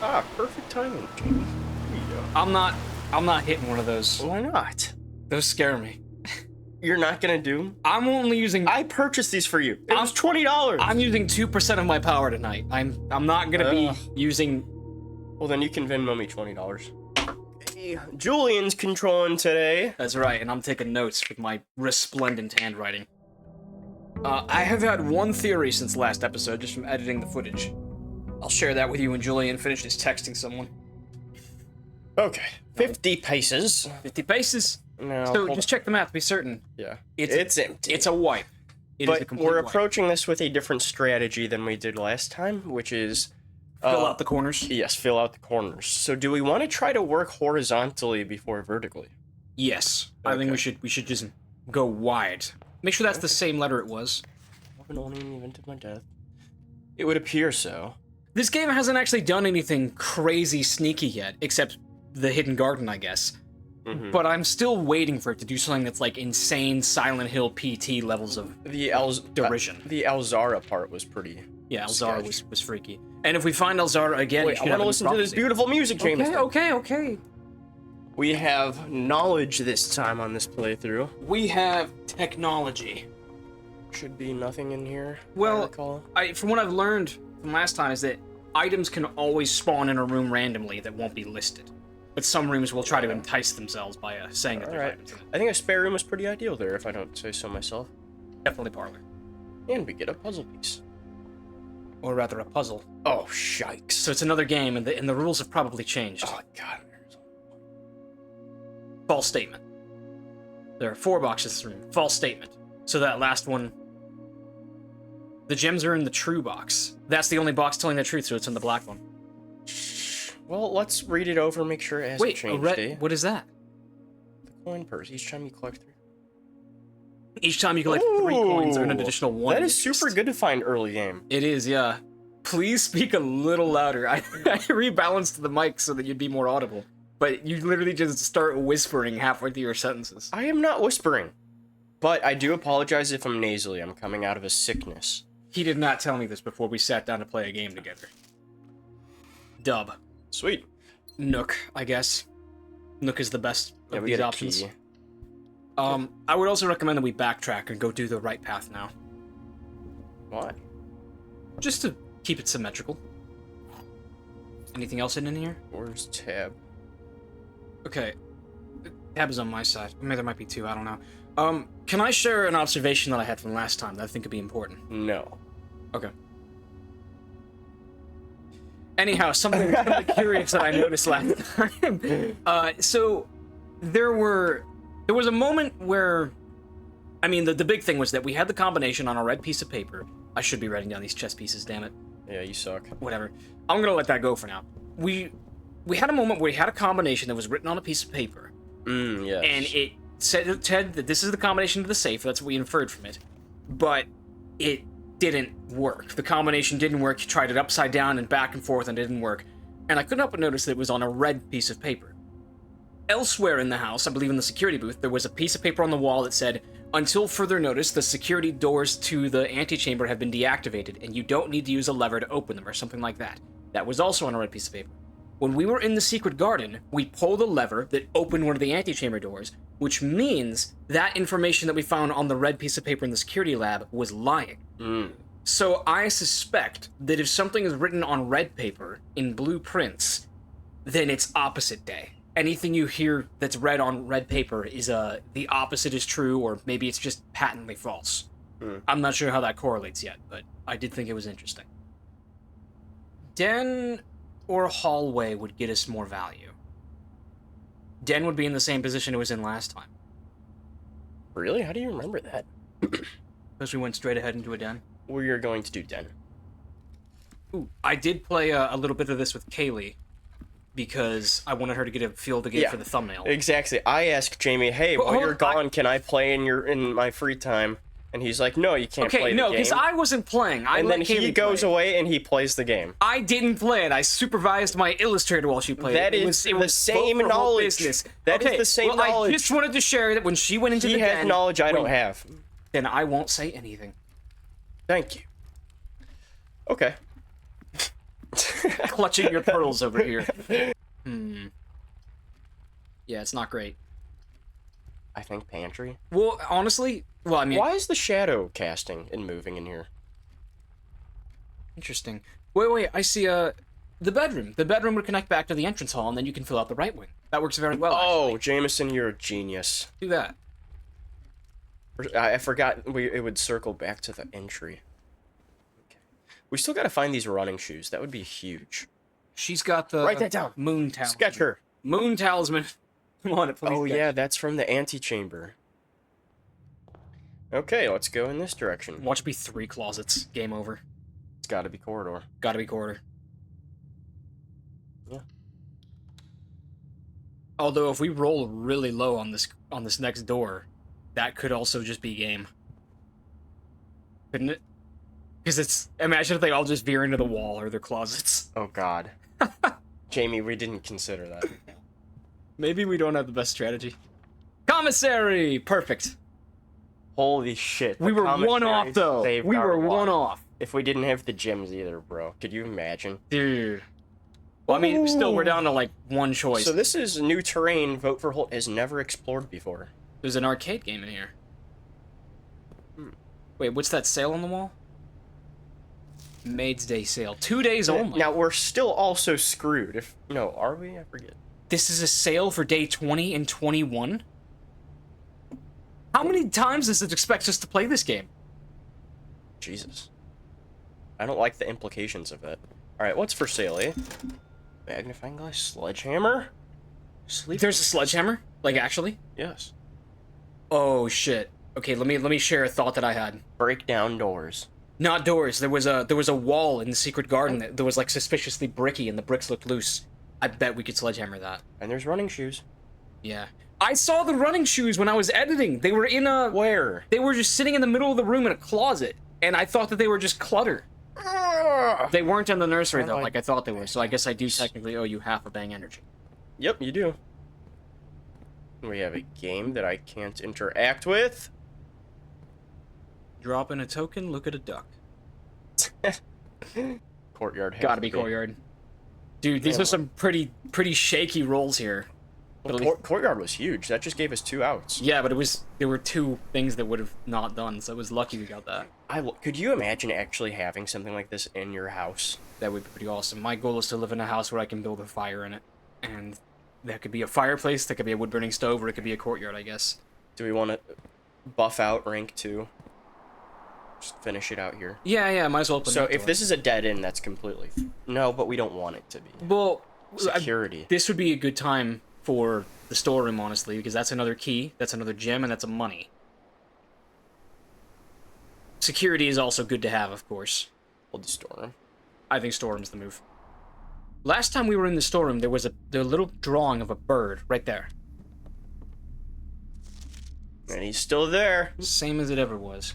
Ah, perfect timing, Jamie. Here you go. I'm not hitting one of those. Why not? Those scare me. You're not gonna do? I'm only using. I purchased these for you. It was $20. I'm using 2% of my power tonight. I'm not gonna be using. Well, then you can Venmo me $20. Hey, Julian's controlling today. That's right, and I'm taking notes with my resplendent handwriting. I have had one theory since last episode, just from editing the footage. I'll share that with you when Julian finishes texting someone. Okay, 50 paces. 50 paces. No, So just check the map to be certain. Yeah, It's empty. It's a wipe. It is a But complete we're wipe. approaching this with a different strategy than we did last time, which is Fill out the corners. yes, fill out the corners. So do we want to try to work horizontally before vertically? Yes, I think we should just go wide. Make sure that's the same letter it was. Only in the event of my death. It would appear so. This game hasn't actually done anything crazy sneaky yet, except the hidden garden, I guess. But I'm still waiting for it to do something that's like insane Silent Hill PT levels of derision. The Alzara part was pretty. Yeah, Elzara was freaky. And if we find Elzara again, Wait, I want to listen to this beautiful music, James. Okay. We have knowledge this time on this playthrough. We have technology. Should be nothing in here. Well, I recall. from what I've learned from last time is that items can always spawn in a room randomly that won't be listed. But some rooms will try to entice themselves by saying that there's items in it. I think a spare room is pretty ideal there, if I don't say so myself. Definitely parlor. And we get a puzzle piece. Or rather, a puzzle. Oh, shikes. So it's another game, and the rules have probably changed. Oh, God. False statement. There are 4 boxes in this room. False statement. So that last one... The gems are in the true box. That's the only box telling the truth, so it's in the black one. Well, let's read it over and make sure it hasn't changed, eh? What is that? The coin purse. Each time you collect 3. Each time you collect 3 coins, earn an additional 1. That is super good to find early game. It is, yeah. Please speak a little louder. I rebalanced the mic so that you'd be more audible. But you literally just start whispering halfway through your sentences. I am not whispering. But I do apologize if I'm nasally. I'm coming out of a sickness. He did not tell me this before we sat down to play a game together. Dub. Sweet. Nook, I guess. Nook is the best of these options. Key. I would also recommend that we backtrack and go do the right path now. Why? Just to keep it symmetrical. Anything else in here? Where's tab? Okay. Tab is on my side. Maybe there might be 2, I don't know. Can I share an observation that I had from last time that I think could be important? No. Okay. Anyhow, something really curious that I noticed last time. So there was a moment where, I mean, the big thing was that we had the combination on a red piece of paper. I should be writing down these chess pieces, damn it. Yeah, you suck. Whatever. I'm gonna let that go for now. We had a moment where we had a combination that was written on a piece of paper. Yes. And it said that this is the combination to the safe. That's what we inferred from it. But it didn't work. The combination didn't work. You tried it upside down and back and forth and it didn't work. And I couldn't help but notice that it was on a red piece of paper. Elsewhere in the house, I believe in the security booth, there was a piece of paper on the wall that said, "Until further notice, the security doors to the antechamber have been deactivated, and you don't need to use a lever to open them," or something like that. That was also on a red piece of paper. When we were in the secret garden, we pulled a lever that opened one of the antechamber doors, which means that information that we found on the red piece of paper in the security lab was lying. So I suspect that if something is written on red paper in blue prints, then it's opposite day. Anything you hear that's read on red paper is the opposite is true, or maybe it's just patently false. I'm not sure how that correlates yet, but I did think it was interesting. Den or hallway would get us more value. Den would be in the same position it was in last time. Really? How do you remember that? Because we went straight ahead into a den. We are going to do den. Ooh, I did play a little bit of this with Kaylee, because I wanted her to get a feel of the game for the thumbnail. Exactly. I asked Jamie, "Hey, while you're gone, can I play in my free time?" And he's like, "No, you can't play the game." Okay, no, because I wasn't playing. And then he goes away and he plays the game. I didn't play it. I supervised my illustrator while she played it. That is the same knowledge. That is the same knowledge. I just wanted to share that when she went into the den... He has knowledge I don't have. Then I won't say anything. Thank you. Okay. clutching your pearls over here. Yeah, it's not great. I think pantry. Well, honestly, I mean... Why is the shadow casting and moving in here? Interesting. Wait, I see, the bedroom. The bedroom would connect back to the entrance hall, and then you can fill out the right wing. That works very well, Oh, Jameson, you're a genius. Do that. I forgot it would circle back to the entry. Okay. We still gotta find these running shoes. That would be huge. She's got the... Write that down. Moon talisman. Sketch her. Moon talisman. Come on, please. Oh, yeah, that's from the antechamber. Okay, let's go in this direction. Watch it be 3 closets. Game over. It's gotta be corridor. Gotta be corridor. Yeah. Although, if we roll really low on this next door, that could also just be game. Couldn't it? Because it's... Imagine if they all just veer into the wall or their closets. Oh, God. Jamie, we didn't consider that. Maybe we don't have the best strategy. Commissary! Perfect. Holy shit. We were one off, though. We were one off. If we didn't have the gyms either, bro. Could you imagine? Dude. Well, I mean, still, we're down to, like, one choice. So this is new terrain Vote for Holt has never explored before. There's an arcade game in here. Wait, what's that sale on the wall? Maid's Day sale. 2 days only. Now, we're still also screwed. No, are we? I forget. This is a sale for day 20 and 21? How many times does it expect us to play this game? Jesus. I don't like the implications of that. Alright, what's for sale, eh? Magnifying glass, sledgehammer? There's a sledgehammer? Like, actually? Yes. Oh, shit. Okay, let me share a thought that I had. Break down doors. Not doors. There was a wall in the secret garden that was, like, suspiciously bricky and the bricks looked loose. I bet we could sledgehammer that. And there's running shoes. Yeah. I saw the running shoes when I was editing. They were in a... Where? They were just sitting in the middle of the room in a closet. And I thought that they were just clutter. They weren't in the nursery, though, like I thought they were. So I guess I do technically owe you half a bang energy. Yep, you do. We have a game that I can't interact with. Drop in a token, look at a duck. Courtyard. Gotta be courtyard. Dude, these are some pretty shaky rolls here. Well, courtyard was huge. That just gave us 2 outs. Yeah, but there were 2 things that would have not done, so it was lucky we got that. Could you imagine actually having something like this in your house? That would be pretty awesome. My goal is to live in a house where I can build a fire in it. And that could be a fireplace, that could be a wood-burning stove, or it could be a courtyard, I guess. Do we want to buff out rank 2? Just finish it out here. Yeah, might as well put So if this is a dead end, that's completely... No, but we don't want it to be. Well... Security. This would be a good time for the storeroom, honestly, because that's another key, that's another gem, and that's a money. Security is also good to have, of course. Hold the storeroom. I think storeroom's the move. Last time we were in the storeroom, there was a little drawing of a bird right there. And he's still there. Same as it ever was.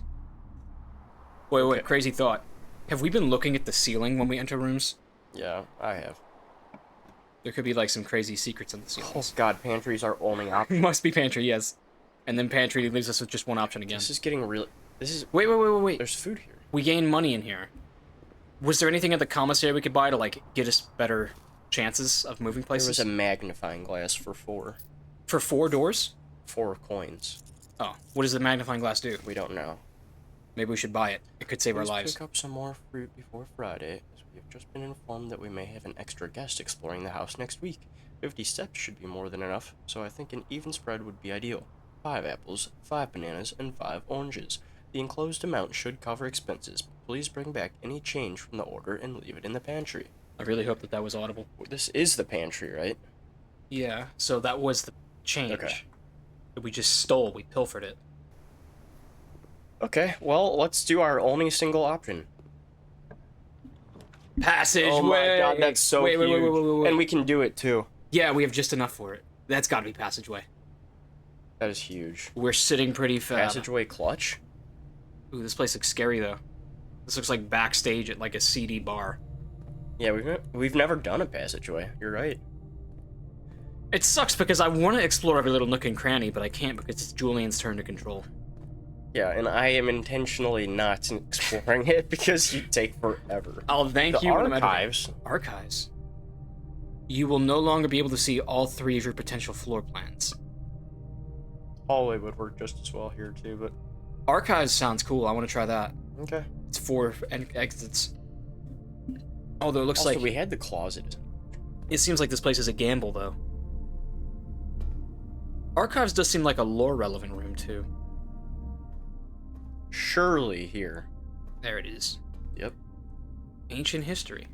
Wait, crazy thought. Have we been looking at the ceiling when we enter rooms? Yeah, I have. There could be, like, some crazy secrets in the ceiling. Oh god, pantry's our only option. Must be pantry, yes. And then pantry leaves us with just one option again. This is getting real... This is... Wait. There's food here. We gain money in here. Was there anything at the commissary we could buy to, like, get us better chances of moving places? There was a magnifying glass for 4. For 4 doors? 4 coins. Oh, what does the magnifying glass do? We don't know. Maybe we should buy it. It could save our lives. Pick up some more fruit before Friday, as we have just been informed that we may have an extra guest exploring the house next week. 50 steps should be more than enough, so I think an even spread would be ideal. 5 apples, 5 bananas, and 5 oranges. The enclosed amount should cover expenses. Please bring back any change from the order and leave it in the pantry. I really hope that was audible. This is the pantry, right? Yeah, so that was the change. Okay. That we just stole. We pilfered it. Okay, well, let's do our only single option. Passageway! Oh my god, that's so huge. Wait. And we can do it, too. Yeah, we have just enough for it. That's gotta be passageway. That is huge. We're sitting pretty fab. Passageway clutch? Ooh, this place looks scary, though. This looks like backstage at, like, a CD bar. Yeah, we've never done a passageway. You're right. It sucks because I want to explore every little nook and cranny, but I can't because it's Julian's turn to control. Yeah, and I am intentionally not exploring it because you take forever. I'll thank The you when I'm editing. archives. Archives. You will no longer be able to see all 3 of your potential floor plans. Hallway would work just as well here too, but Archives sounds cool. I want to try that. okay. It's 4 exits. Although it looks Also, like we had the closet. it seems like this place is a gamble, though. Archives does seem like a lore-relevant room too. Surely here. There it is. Yep. Ancient history.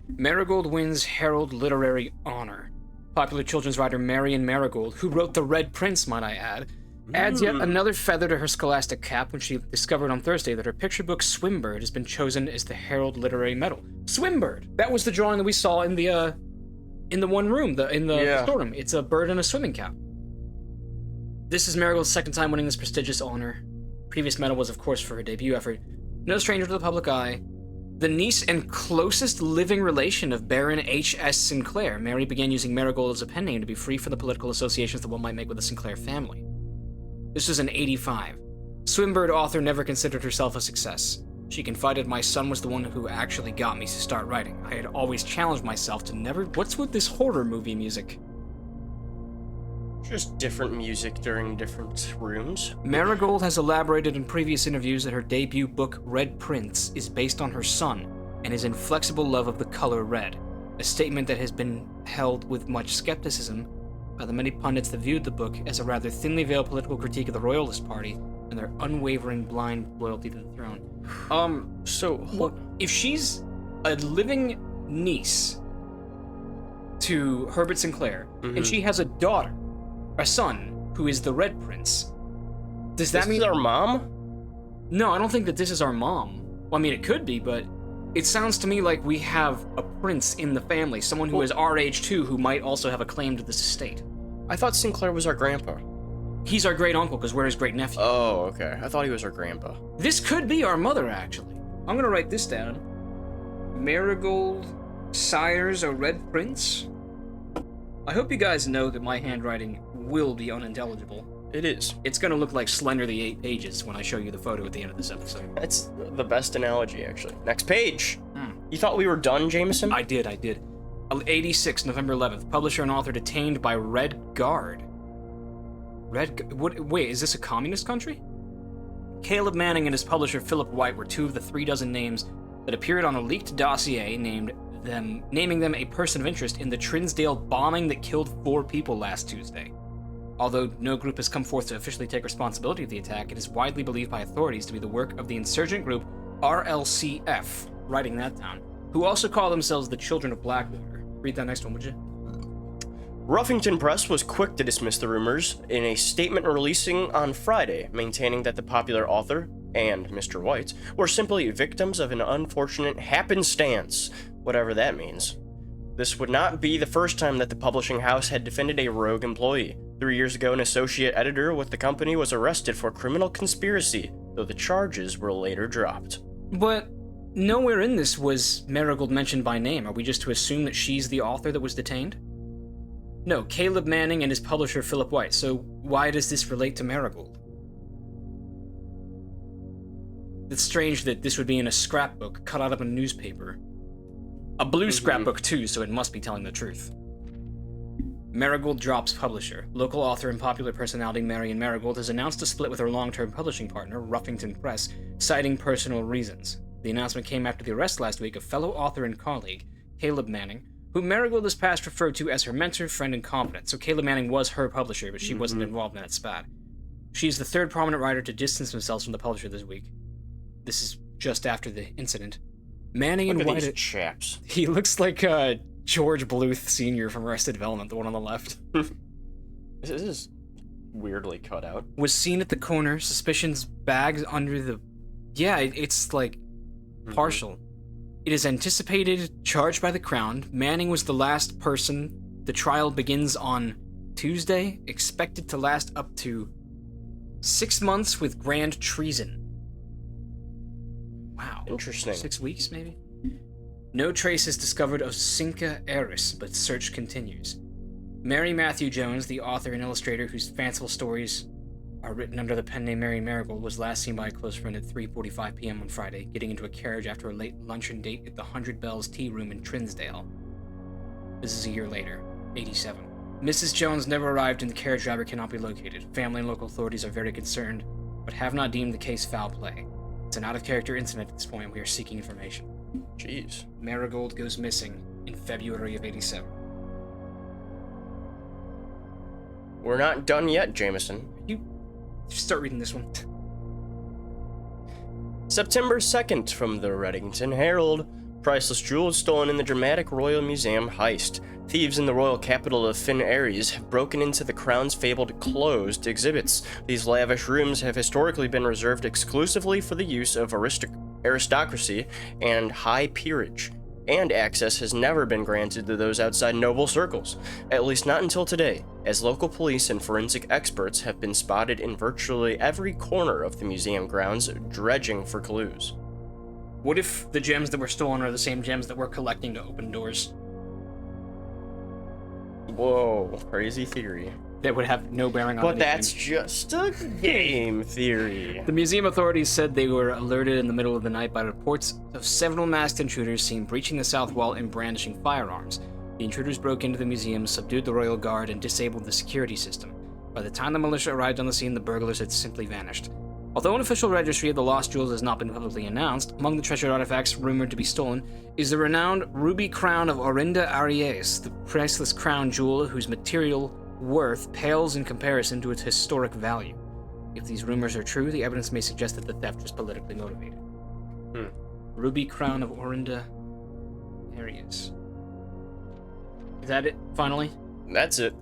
Marigold wins Herald Literary Honor. Popular children's writer Marion Marigold, who wrote The Red Prince, might I add, adds yet another feather to her scholastic cap when she discovered on Thursday that her picture book Swimbird has been chosen as the Herald Literary Medal. Swimbird! That was the drawing that we saw in the one room, in the storeroom. It's a bird in a swimming cap. This is Marigold's second time winning this prestigious honor. Previous medal was, of course, for her debut effort. No stranger to the public eye. The niece and closest living relation of Baron H.S. Sinclair, Mary began using Marigold as a pen name to be free from the political associations that one might make with the Sinclair family. This was in '85. Swimbird author never considered herself a success. She confided my son was the one who actually got me to start writing. I had always challenged myself to never... What's with this horror movie music? Just different music during different rooms. Marigold has elaborated in previous interviews that her debut book, Red Prince, is based on her son and his inflexible love of the color red, a statement that has been held with much skepticism by the many pundits that viewed the book as a rather thinly veiled political critique of the Royalist Party and their unwavering blind loyalty to the throne. If she's a living niece to Herbert Sinclair, and she has a daughter, a son, who is the Red Prince, does that mean... This is our mom? No, I don't think that this is our mom. Well, I mean, it could be, but it sounds to me like we have a prince in the family, someone who is our age too, who might also have a claim to this estate. I thought Sinclair was our grandpa. He's our great-uncle, because we're his great-nephew. Oh, okay. I thought he was our grandpa. This could be our mother, actually. I'm gonna write this down. Marigold sires a Red Prince? I hope you guys know that my handwriting will be unintelligible. It is. It's gonna look like Slender the 8 Pages when I show you the photo at the end of this episode. That's the best analogy, actually. Next page. You thought we were done, Jameson? I did. 86, November 11th. Publisher and author detained by Red Guard. Wait, is this a communist country? Caleb Manning and his publisher Philip White were 2 of the 3 dozen names that appeared on a leaked dossier naming them a person of interest in the Trinsdale bombing that killed 4 people last Tuesday. Although no group has come forth to officially take responsibility of the attack, it is widely believed by authorities to be the work of the insurgent group RLCF, writing that down, who also call themselves the Children of Blackwater. Read that next one, would you? Ruffington Press was quick to dismiss the rumors in a statement releasing on Friday, maintaining that the popular author and Mr. White were simply victims of an unfortunate happenstance, whatever that means. This would not be the first time that the publishing house had defended a rogue employee. 3 years ago, an associate editor with the company was arrested for criminal conspiracy, though the charges were later dropped. But nowhere in this was Marigold mentioned by name. Are we just to assume that she's the author that was detained? No, Caleb Manning and his publisher Philip White. So why does this relate to Marigold? It's strange that this would be in a scrapbook cut out of a newspaper. A blue scrapbook too, so it must be telling the truth. Marigold drops publisher. Local author and popular personality Marion Marigold has announced a split with her long-term publishing partner, Ruffington Press, citing personal reasons. The announcement came after the arrest last week of fellow author and colleague, Caleb Manning, who Marigold has past referred to as her mentor, friend, and confidant. So Caleb Manning was her publisher, but she wasn't involved in that spat. She is the 3rd prominent writer to distance themselves from the publisher this week. This is just after the incident. Manning and White... These chaps. He looks like George Bluth Sr. from Arrested Development, the one on the left. This is weirdly cut out. Was seen at the corner, suspicions bagged under the... Yeah, it's like partial. It is anticipated, charged by the Crown. Manning was the last person. The trial begins on Tuesday, expected to last up to 6 months with grand treason. Wow. Interesting. 6 weeks, maybe? No trace is discovered of Cinca Eris, but search continues. Mary Matthew Jones, the author and illustrator whose fanciful stories are written under the pen name Mary Marigold, was last seen by a close friend at 3:45 p.m. on Friday, getting into a carriage after a late luncheon date at the 100 Bells Tea Room in Trinsdale. This is a year later, 87. Mrs. Jones never arrived and the carriage driver cannot be located. Family and local authorities are very concerned, but have not deemed the case foul play. It's an out-of-character incident at this point. We are seeking information. Jeez. Marigold goes missing in February of 87. We're not done yet, Jameson. You start reading this one. September 2nd from the Reddington Herald. Priceless jewels stolen in the dramatic Royal Museum heist. Thieves in the royal capital of Finn Aries have broken into the Crown's fabled closed exhibits. These lavish rooms have historically been reserved exclusively for the use of aristocracy and high peerage, and access has never been granted to those outside noble circles, at least not until today, as local police and forensic experts have been spotted in virtually every corner of the museum grounds dredging for clues. What if the gems that were stolen are the same gems that we're collecting to open doors? Whoa, crazy theory. That would have no bearing on But anything. that's just a game theory. The museum authorities said they were alerted in the middle of the night by reports of several masked intruders seen breaching the south wall and brandishing firearms. The intruders broke into the museum, subdued the royal guard, and disabled the security system. By the time the militia arrived on the scene, the burglars had simply vanished. Although an official registry of the lost jewels has not been publicly announced, among the treasured artifacts rumored to be stolen is the renowned ruby crown of Orinda Aries, the priceless crown jewel whose material worth pales in comparison to its historic value. If these rumors are true, the evidence may suggest that the theft was politically motivated. Ruby crown of Orinda Aries. Is that it, finally? That's it.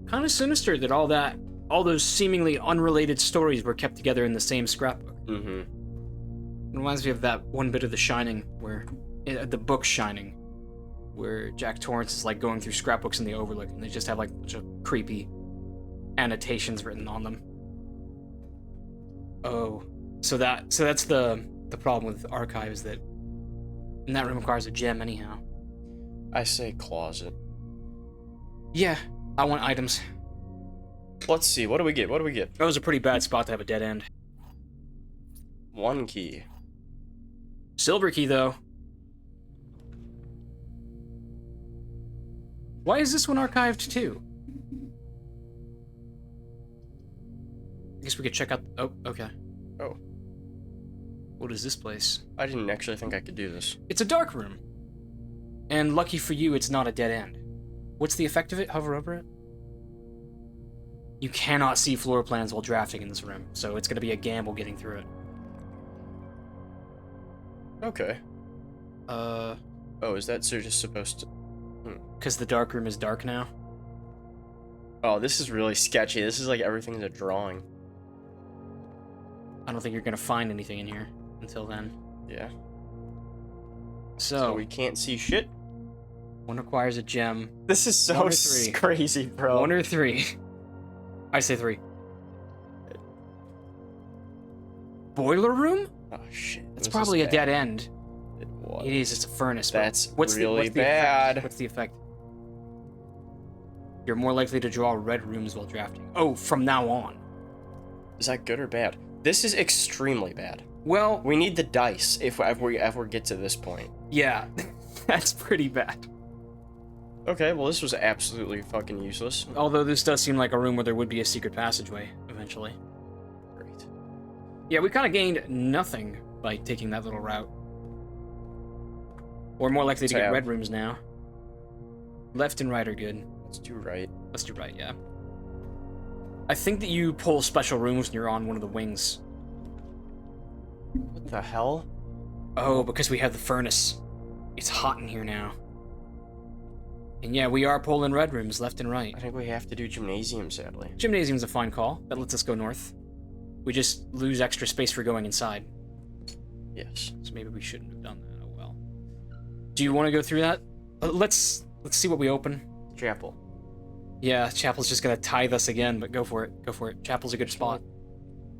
Kind of sinister that all those seemingly unrelated stories were kept together in the same scrapbook. Mm-hmm. It reminds me of that one bit of The Shining, where the book Shining, where Jack Torrance is like going through scrapbooks in the Overlook, and they just have like a bunch of creepy annotations written on them. Oh, so that's the problem with archives, that and that room requires a gem anyhow. I say closet. Yeah, I want items. Let's see, what do we get? What do we get? That was a pretty bad spot to have a dead end. 1 key. Silver key, though. Why is this one archived, too? I guess we could check out... Oh, okay. Oh. What is this place? I didn't actually think I could do this. It's a dark room. And lucky for you, it's not a dead end. What's the effect of it? Hover over it? You cannot see floor plans while drafting in this room, so it's going to be a gamble getting through it. Okay. Oh, is that so just supposed to... because the dark room is dark now? Oh, this is really sketchy. This is like everything's a drawing. I don't think you're going to find anything in here until then. Yeah. So we can't see shit? One requires a gem. This is so One or three. crazy, bro. 1 or 3. I say 3. Boiler room? Oh, shit. That's This probably is a dead bad. end. It was. It is, it's a furnace. But That's what's really the bad. Effect? What's the effect? You're more likely to draw red rooms while drafting. Oh, from now on. Is that good or bad? This is extremely bad. Well, We need the dice if we ever get to this point. yeah. That's pretty bad. Okay, well, this was absolutely fucking useless. Although this does seem like a room where there would be a secret passageway, eventually. Great. Yeah, we kind of gained nothing by taking that little route. We're more likely to get Tab. red rooms now. Left and right are good. Let's do right. Let's do right, yeah. I think that you pull special rooms when you're on one of the wings. What the hell? Oh, because we have the furnace. It's hot in here now. And yeah, we are pulling red rooms left and right. I think we have to do gymnasium, sadly. Gymnasium's a fine call. That lets us go north. We just lose extra space for going inside. Yes. So maybe we shouldn't have done that. Oh well. Do you want to go through that? Let's see what we open. Chapel. Yeah, Chapel's just gonna tithe us again, but go for it. Go for it. Chapel's a good spot.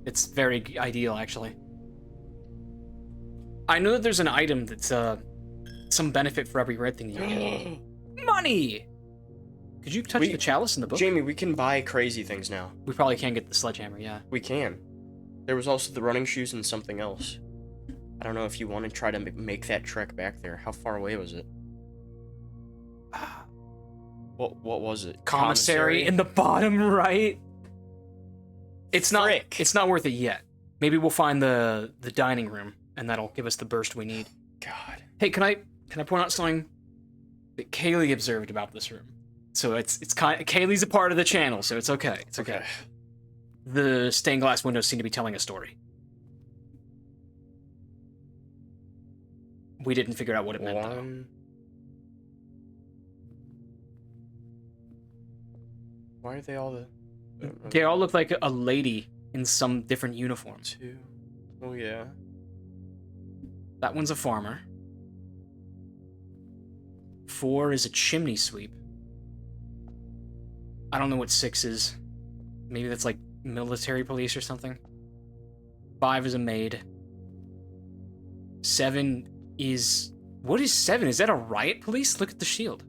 It's very ideal, actually. I know that there's an item that's some benefit for every red thing that you get. Money! Could you touch the chalice in the book? Jamie, we can buy crazy things now. We probably can get the sledgehammer, yeah. We can. There was also the running shoes and something else. I don't know if you want to try to make that trek back there. How far away was it? What was it? Commissary in the bottom right. It's not worth it yet. Maybe we'll find the dining room, and that'll give us the burst we need. God. Hey, can I point out something that Kaylee observed about this room? So it's kind of, Kaylee's a part of the channel, so it's okay. It's okay. The stained glass windows seem to be telling a story. We didn't figure out what it meant, though. Why are they all the... They all look like a lady in some different uniforms. 2. Oh, yeah. That one's a farmer. 4 is a chimney sweep. I don't know what 6 is. Maybe that's like military police or something. 5 is a maid. 7 is... What is 7? Is that a riot police? Look at the shield.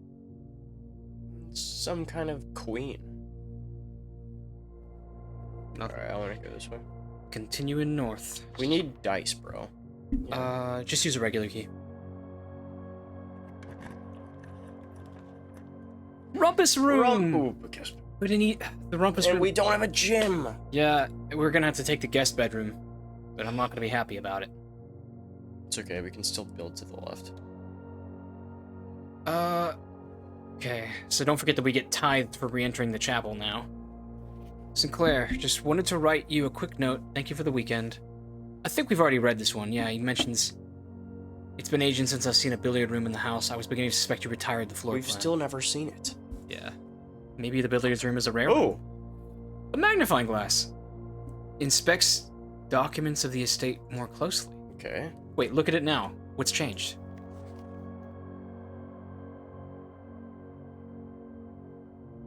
Some kind of queen. Alright, I want to go this way. Continuing north. We need dice, bro. Yeah. Just use a regular key. Rumpus room! We didn't eat the rumpus room. And we don't have a gym! Yeah, we're gonna have to take the guest bedroom. But I'm not gonna be happy about it. It's okay, we can still build to the left. Okay, so don't forget that we get tithed for re-entering the chapel now. Sinclair, just wanted to write you a quick note. Thank you for the weekend. I think we've already read this one. Yeah, he mentions... It's been ages since I've seen a billiard room in the house. I was beginning to suspect you retired the floor We've plan. still never seen it. Yeah. Maybe the billiards room is a rare Oh! one. A magnifying glass. Inspects documents of the estate more closely. Okay. Wait, look at it now. What's changed?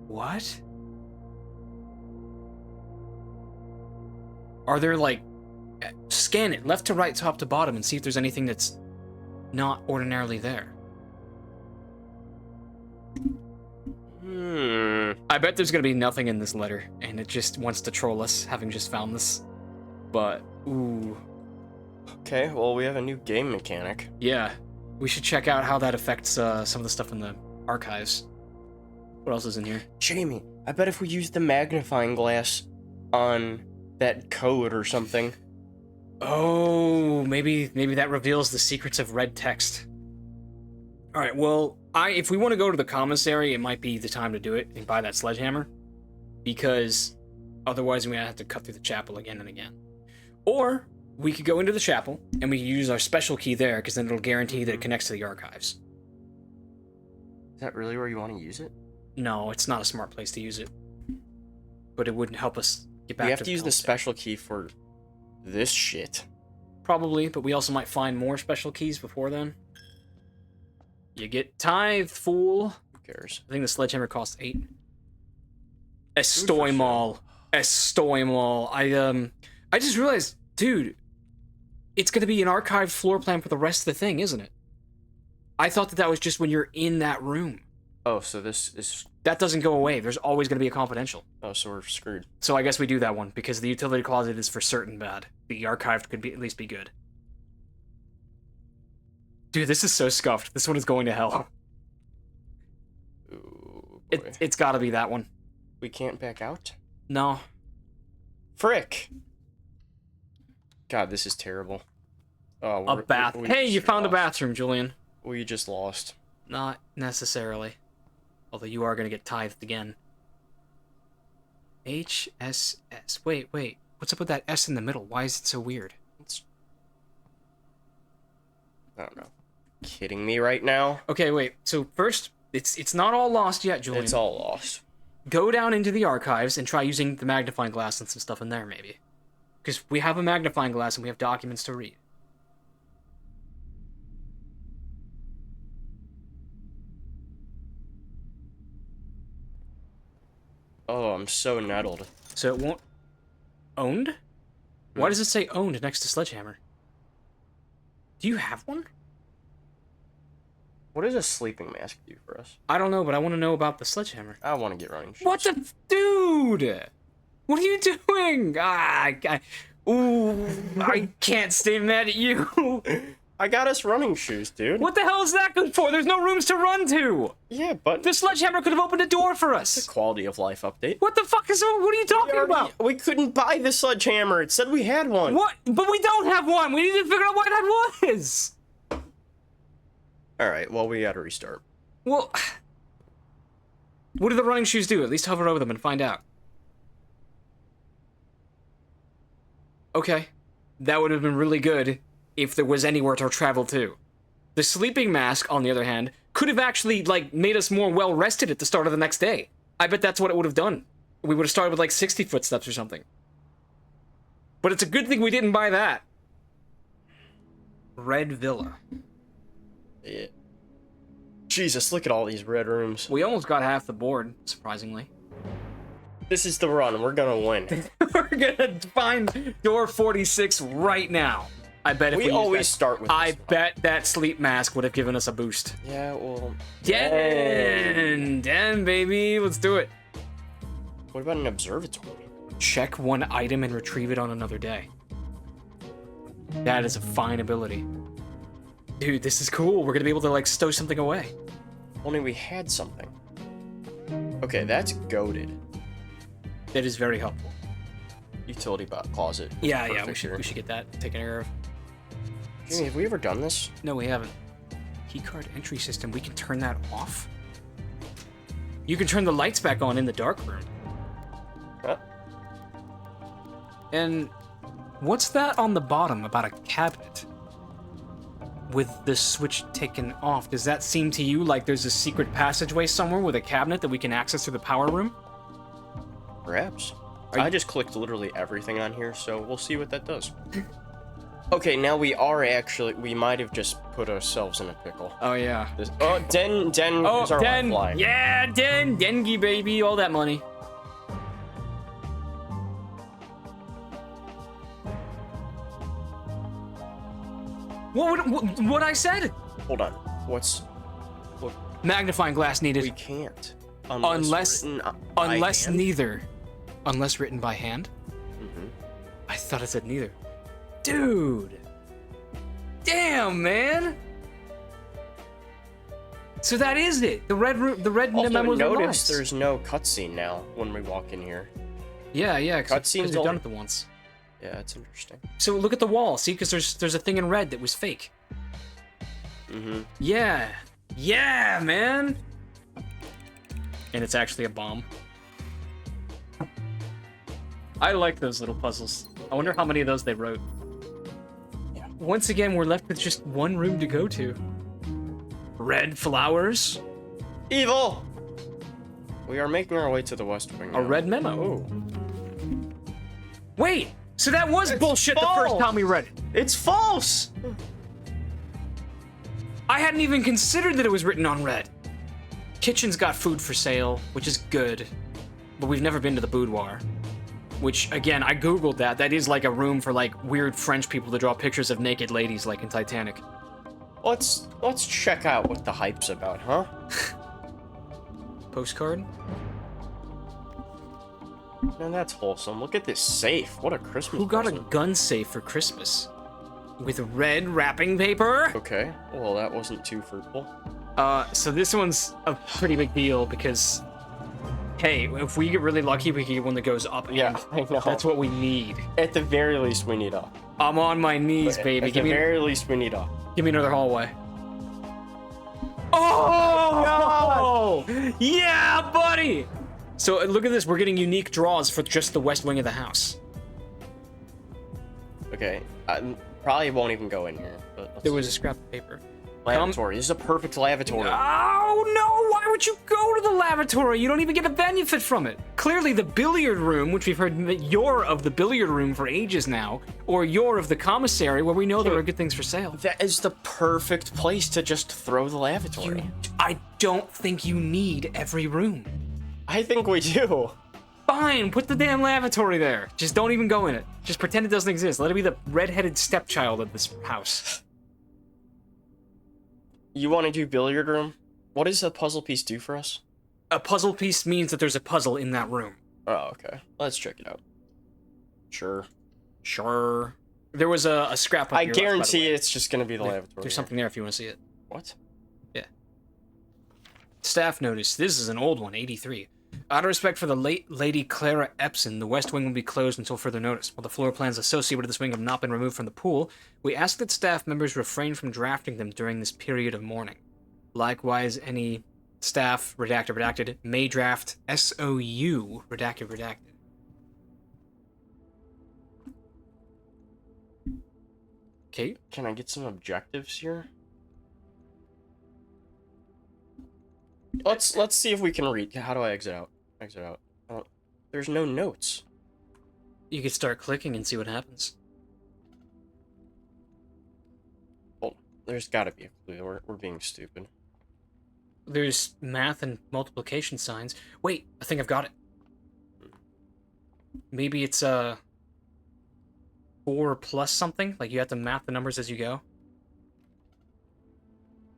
What? Are there, like... Scan it, left to right, top to bottom, and see if there's anything that's not ordinarily there. I bet there's gonna be nothing in this letter, and it just wants to troll us, having just found this. But, ooh. Okay, well, we have a new game mechanic. Yeah. We should check out how that affects some of the stuff in the archives. What else is in here? Jamie, I bet if we use the magnifying glass on that code or something... Oh, maybe that reveals the secrets of red text. All right, well, if we want to go to the commissary, it might be the time to do it and buy that sledgehammer, because otherwise we have to cut through the chapel again and again. Or we could go into the chapel and we could use our special key there, because then it'll guarantee that it connects to the archives. Is that really where you want to use it? No, it's not a smart place to use it, but it wouldn't help us get back. We have to use the special key for this shit. Probably, but we also might find more special keys before then. You get tithe, fool. Who cares? I think the sledgehammer costs 8. Estoy Mall. I just realized, dude, it's gonna be an archived floor plan for the rest of the thing, isn't it? I thought that was just when you're in that room. Oh, so this is... That doesn't go away. There's always gonna be a confidential. Oh, so we're screwed. So I guess we do that one, because the utility closet is for certain bad. The archived could be at least be good. Dude, this is so scuffed. This one is going to hell. Ooh, boy. It's gotta be that one. We can't back out? No. Frick! God, this is terrible. Oh, A bath. Hey, you found a bathroom, Julian. We just lost. Not necessarily. Although you are gonna get tithed again. HSS. Wait. What's up with that S in the middle? Why is it so weird? I don't know. Kidding me right now? Okay, wait. So first, it's not all lost yet, Julian. It's all lost. Go down into the archives and try using the magnifying glass and some stuff in there, maybe. Because we have a magnifying glass and we have documents to read. Oh, I'm so nettled. So it won't... Owned? Why does it say owned next to sledgehammer? Do you have one? What does a sleeping mask do for us? I don't know, but I want to know about the sledgehammer. I want to get running shoes. What the... Dude! What are you doing? Ooh, I can't stay mad at you. I got us running shoes, dude. What the hell is that good for? There's no rooms to run to. Yeah, but... The sledgehammer could have opened a door for us. It's a quality of life update. What the fuck is... What are you talking about? We couldn't buy the sledgehammer. It said we had one. What? But we don't have one. We need to figure out what that was. Alright, well, we gotta restart. Well... What do the running shoes do? At least hover over them and find out. Okay. That would have been really good if there was anywhere to travel to. The sleeping mask, on the other hand, could have actually, like, made us more well-rested at the start of the next day. I bet that's what it would have done. We would have started with, like, 60 footsteps or something. But it's a good thing we didn't buy that. Red Villa. Yeah. Jesus, look at all these red rooms. We almost got half the board, surprisingly. This is the run. We're gonna win. We're gonna find door 46 right now. I bet if we always start with I this one. bet that sleep mask would have given us a boost. Yeah, well... Den, baby, let's do it. What about an observatory? Check one item and retrieve it on another day. That is a fine ability. Dude, this is cool. We're gonna be able to, like, stow something away. Only we had something. Okay, that's goated. That is very helpful. Utility closet. Yeah, Perfect we should get that taken care of. Jimmy, have we ever done this? No, we haven't. Keycard entry system, we can turn that off? You can turn the lights back on in the dark room. Huh? And what's that on the bottom about a cabinet? With the switch taken off, does that seem to you like there's a secret passageway somewhere with a cabinet that we can access through the power room? Perhaps. I just clicked literally everything on here, so we'll see what that does. Okay, now we might have just put ourselves in a pickle. Oh, yeah. Den is our lifeline. Yeah, Dengi, baby, all that money. What I said? Hold on. Magnifying glass needed. We can't. Unless hand? neither. Unless written by hand? Mm-hmm. I thought it said neither. Dude! Damn, man! So that is it. The red Also, memos are notice lies. there's no cutscene now when we walk in here. Yeah, because Cutscenes we've done it the once. Yeah, that's interesting. So look at the wall, see? Because there's a thing in red that was fake. Mm-hmm. Yeah. Yeah, man! And it's actually a bomb. I like those little puzzles. I wonder how many of those they wrote. Yeah. Once again, we're left with just one room to go to. Red flowers. Evil! We are making our way to the West Wing now. A red memo. Oh. Wait! So that was bullshit the first time we read it. It's false! I hadn't even considered that it was written on red. Kitchen's got food for sale, which is good. But we've never been to the boudoir. Which, again, I googled that. That is like a room for, like, weird French people to draw pictures of naked ladies, like in Titanic. Let's check out what the hype's about, huh? Postcard? Man, that's wholesome. Look at this safe. What a Christmas Who got a present. gun safe for Christmas? With red wrapping paper? Okay, well, that wasn't too fruitful. So this one's a pretty big deal because, hey, if we get really lucky, we can get one that goes up. Yeah, I know. That's what we need. At the very least, we need a... I'm on my knees, baby. At the very least, we need a... Give me another hallway. Oh! Yeah, buddy! So look at this. We're getting unique draws for just the west wing of the house. Okay, I probably won't even go in here. But There was a scrap of paper. lavatory. This is a perfect lavatory. Oh, no! Why would you go to the lavatory? You don't even get a benefit from it. Clearly, the billiard room, which we've heard that you're of the billiard room for ages now, or you're of the commissary, where we know there are good things for sale. That is the perfect place to just throw the lavatory. I don't think you need every room. I think we do. Fine, put the damn lavatory there. Just don't even go in it. Just pretend it doesn't exist. Let it be the red-headed stepchild of this house. You want to do billiard room? What does a puzzle piece do for us? A puzzle piece means that there's a puzzle in that room. Oh, okay. Let's check it out. Sure. Sure. There was a scrap up I here left, by the guarantee way. it's just going to be the lavatory. There's something there if you want to see it. What? Yeah. Staff notice. This is an old one, 83. Out of respect for the late Lady Clara Epson, the west wing will be closed until further notice. While the floor plans associated with this wing have not been removed from the pool, we ask that staff members refrain from drafting them during this period of mourning. Likewise, any staff, redacted, may draft SOU, redacted. Okay. Can I get some objectives here? Let's see if we can read. How do I exit out? Exit out. Oh, there's no notes. You could start clicking and see what happens. Hold on. There's got to be a clue. We're being stupid. There's math and multiplication signs. Wait, I think I've got it. Maybe it's 4 plus something? Like you have to math the numbers as you go?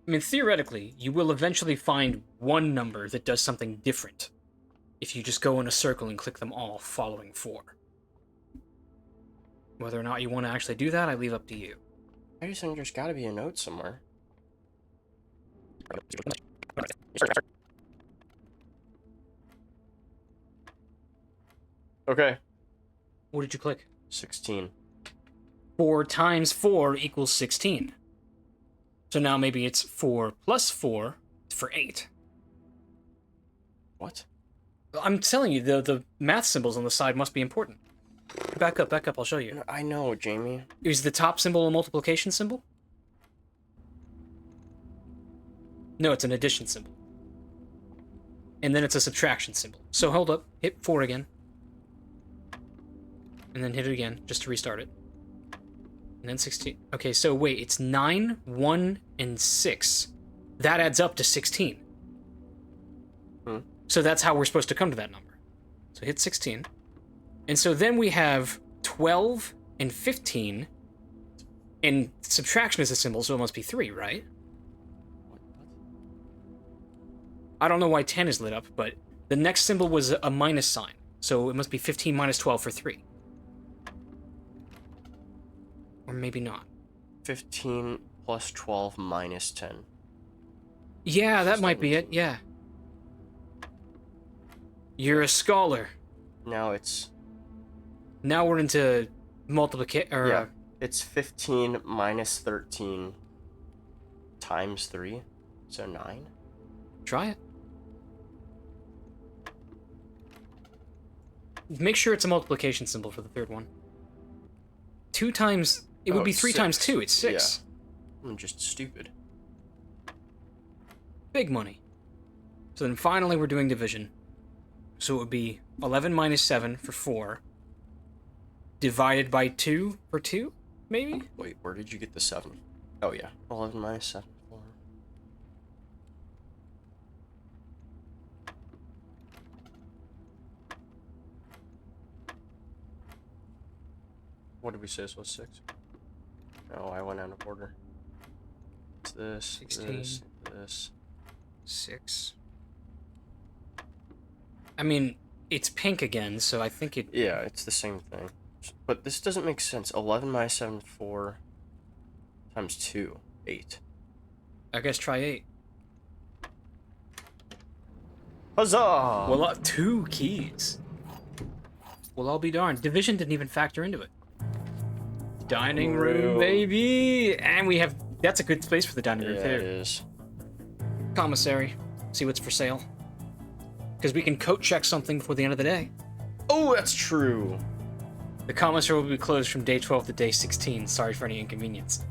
I mean, theoretically, you will eventually find one number that does something different if you just go in a circle and click them all following 4. Whether or not you want to actually do that, I leave up to you. I just think there's got to be a note somewhere. Okay. What did you click? 16. 4 times 4 equals 16. So now maybe it's 4 plus 4 for 8. What? I'm telling you, the math symbols on the side must be important. Back up, I'll show you. I know, Jamie. Is the top symbol a multiplication symbol? No, it's an addition symbol. And then it's a subtraction symbol. So hold up, hit 4 again. And then hit it again, just to restart it. And then 16. Okay, so wait, it's 9, 1, and 6. That adds up to 16. So that's how we're supposed to come to that number. So hit 16. And so then we have 12 and 15. And subtraction is a symbol, so it must be 3, right? I don't know why 10 is lit up, but the next symbol was a minus sign. So it must be 15 minus 12 for 3. Or maybe not. 15 plus 12 minus 10. Yeah, that might be it, yeah. You're a scholar. Now it's... Now we're into multiplication, or... Yeah, it's 15 minus 13 times 3, so 9. Try it. Make sure it's a multiplication symbol for the third one. 2 times... It would be 3 times 2, it's 6. Yeah. I'm just stupid. Big money. So then finally we're doing division. So it would be 11 minus 7 for 4. Divided by 2 for 2, maybe? Wait, where did you get the 7? Oh yeah, 11 minus 7, 4. What did we say this was 6? Oh, I went out of order. It's this, 16. this. 6. I mean, it's pink again, so I think it... Yeah, it's the same thing. But this doesn't make sense. 11 minus 7, 4 times 2, 8. I guess try 8. Huzzah! Well, 2 keys. Well, I'll be darned. Division didn't even factor into it. Dining room, baby! And we have... That's a good space for the dining room, Yeah, too. it is. Commissary. See what's for sale. Because we can coat check something before the end of the day. Oh, that's true. The commissary will be closed from day 12 to day 16. Sorry for any inconvenience.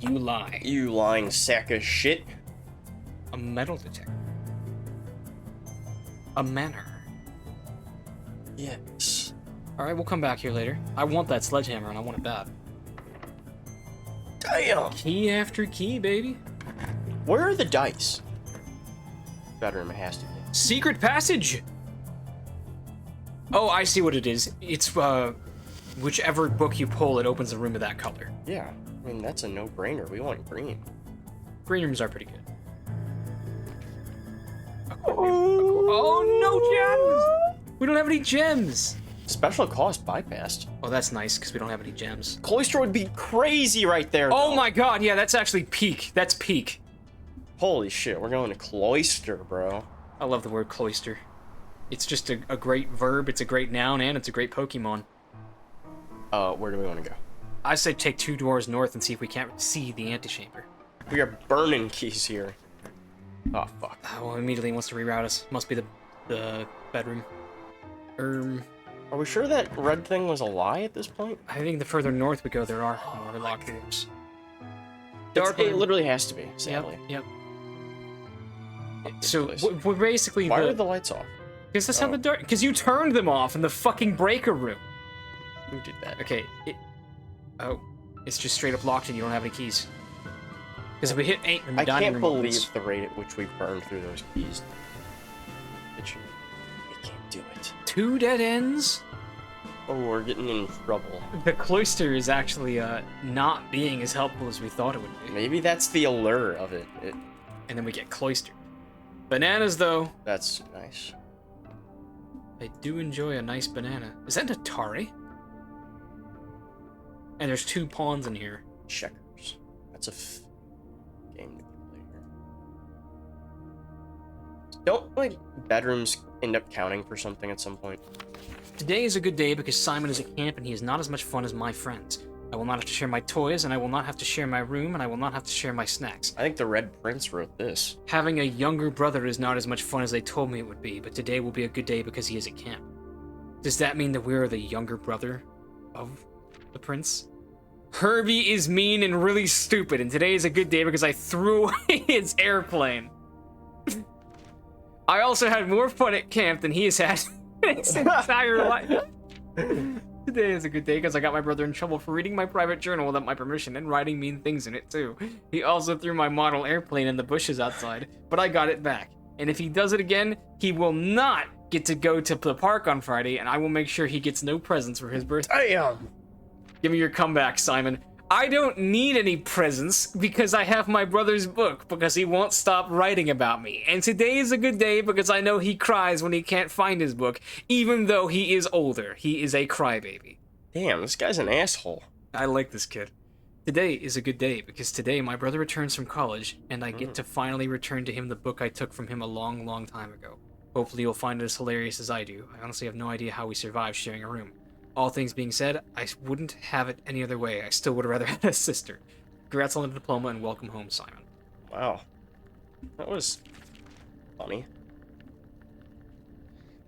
You lie. You lying sack of shit. A metal detector. A manor. Yes. Alright, we'll come back here later. I want that sledgehammer and I want it bad. Damn. Key after key, baby. Where are the dice? Bedroom, it has to be. Secret passage! Oh, I see what it is. It's, whichever book you pull, it opens a room of that color. Yeah, I mean, that's a no-brainer. We want green. Green rooms are pretty good. Oh, no gems! We don't have any gems! Special cost bypassed. Oh, that's nice, because we don't have any gems. Cloistered would be crazy right there, Oh though. my god, yeah, that's actually peak. That's peak. Holy shit, we're going to Cloister, bro. I love the word cloister. It's just a great verb, it's a great noun, and it's a great Pokemon. Where do we want to go? I say take 2 doors north and see if we can't see the antechamber. We are burning keys here. Oh, fuck. Oh, well, immediately wants to reroute us. Must be the bedroom. Are we sure that red thing was a lie at this point? I think the further north we go, there are more locked rooms. It literally has to be, sadly. Yep. So place. we're basically Why are the lights off? Because that's how the dark. Because you turned them off in the fucking breaker room. Who did that? Okay. Oh, it's just straight up locked and you don't have any keys. Because if we hit 8 in the I dining can't room believe opens, the rate at which we burned through those keys. We can't do it. 2 dead ends. Oh, we're getting in trouble. The cloister is actually not being as helpful as we thought it would be. Maybe that's the allure of it. And then we get cloistered. Bananas, though. That's nice. I do enjoy a nice banana. Is that an Atari? And there's 2 pawns in here. Checkers. That's a game to play here. Don't, like, bedrooms end up counting for something at some point? Today is a good day because Simon is at camp and he is not as much fun as my friends. I will not have to share my toys, and I will not have to share my room, and I will not have to share my snacks. I think the Red Prince wrote this. Having a younger brother is not as much fun as they told me it would be, but today will be a good day because he is at camp. Does that mean that we are the younger brother of the prince? Herbie is mean and really stupid, and today is a good day because I threw away his airplane. I also had more fun at camp than he has had his entire life. Today is a good day because I got my brother in trouble for reading my private journal without my permission and writing mean things in it too. He also threw my model airplane in the bushes outside, but I got it back. And if he does it again, he will not get to go to the park on Friday, and I will make sure he gets no presents for his birthday. Damn! Give me your comeback, Simon. I don't need any presents because I have my brother's book because he won't stop writing about me. And today is a good day because I know he cries when he can't find his book, even though he is older. He is a crybaby. Damn, this guy's an asshole. I like this kid. Today is a good day because today my brother returns from college and I get to finally return to him the book I took from him a long, long time ago. Hopefully you'll find it as hilarious as I do. I honestly have no idea how we survived sharing a room. All things being said, I wouldn't have it any other way. I still would have rather had a sister. Congrats on the diploma and welcome home, Simon. Wow. That was funny.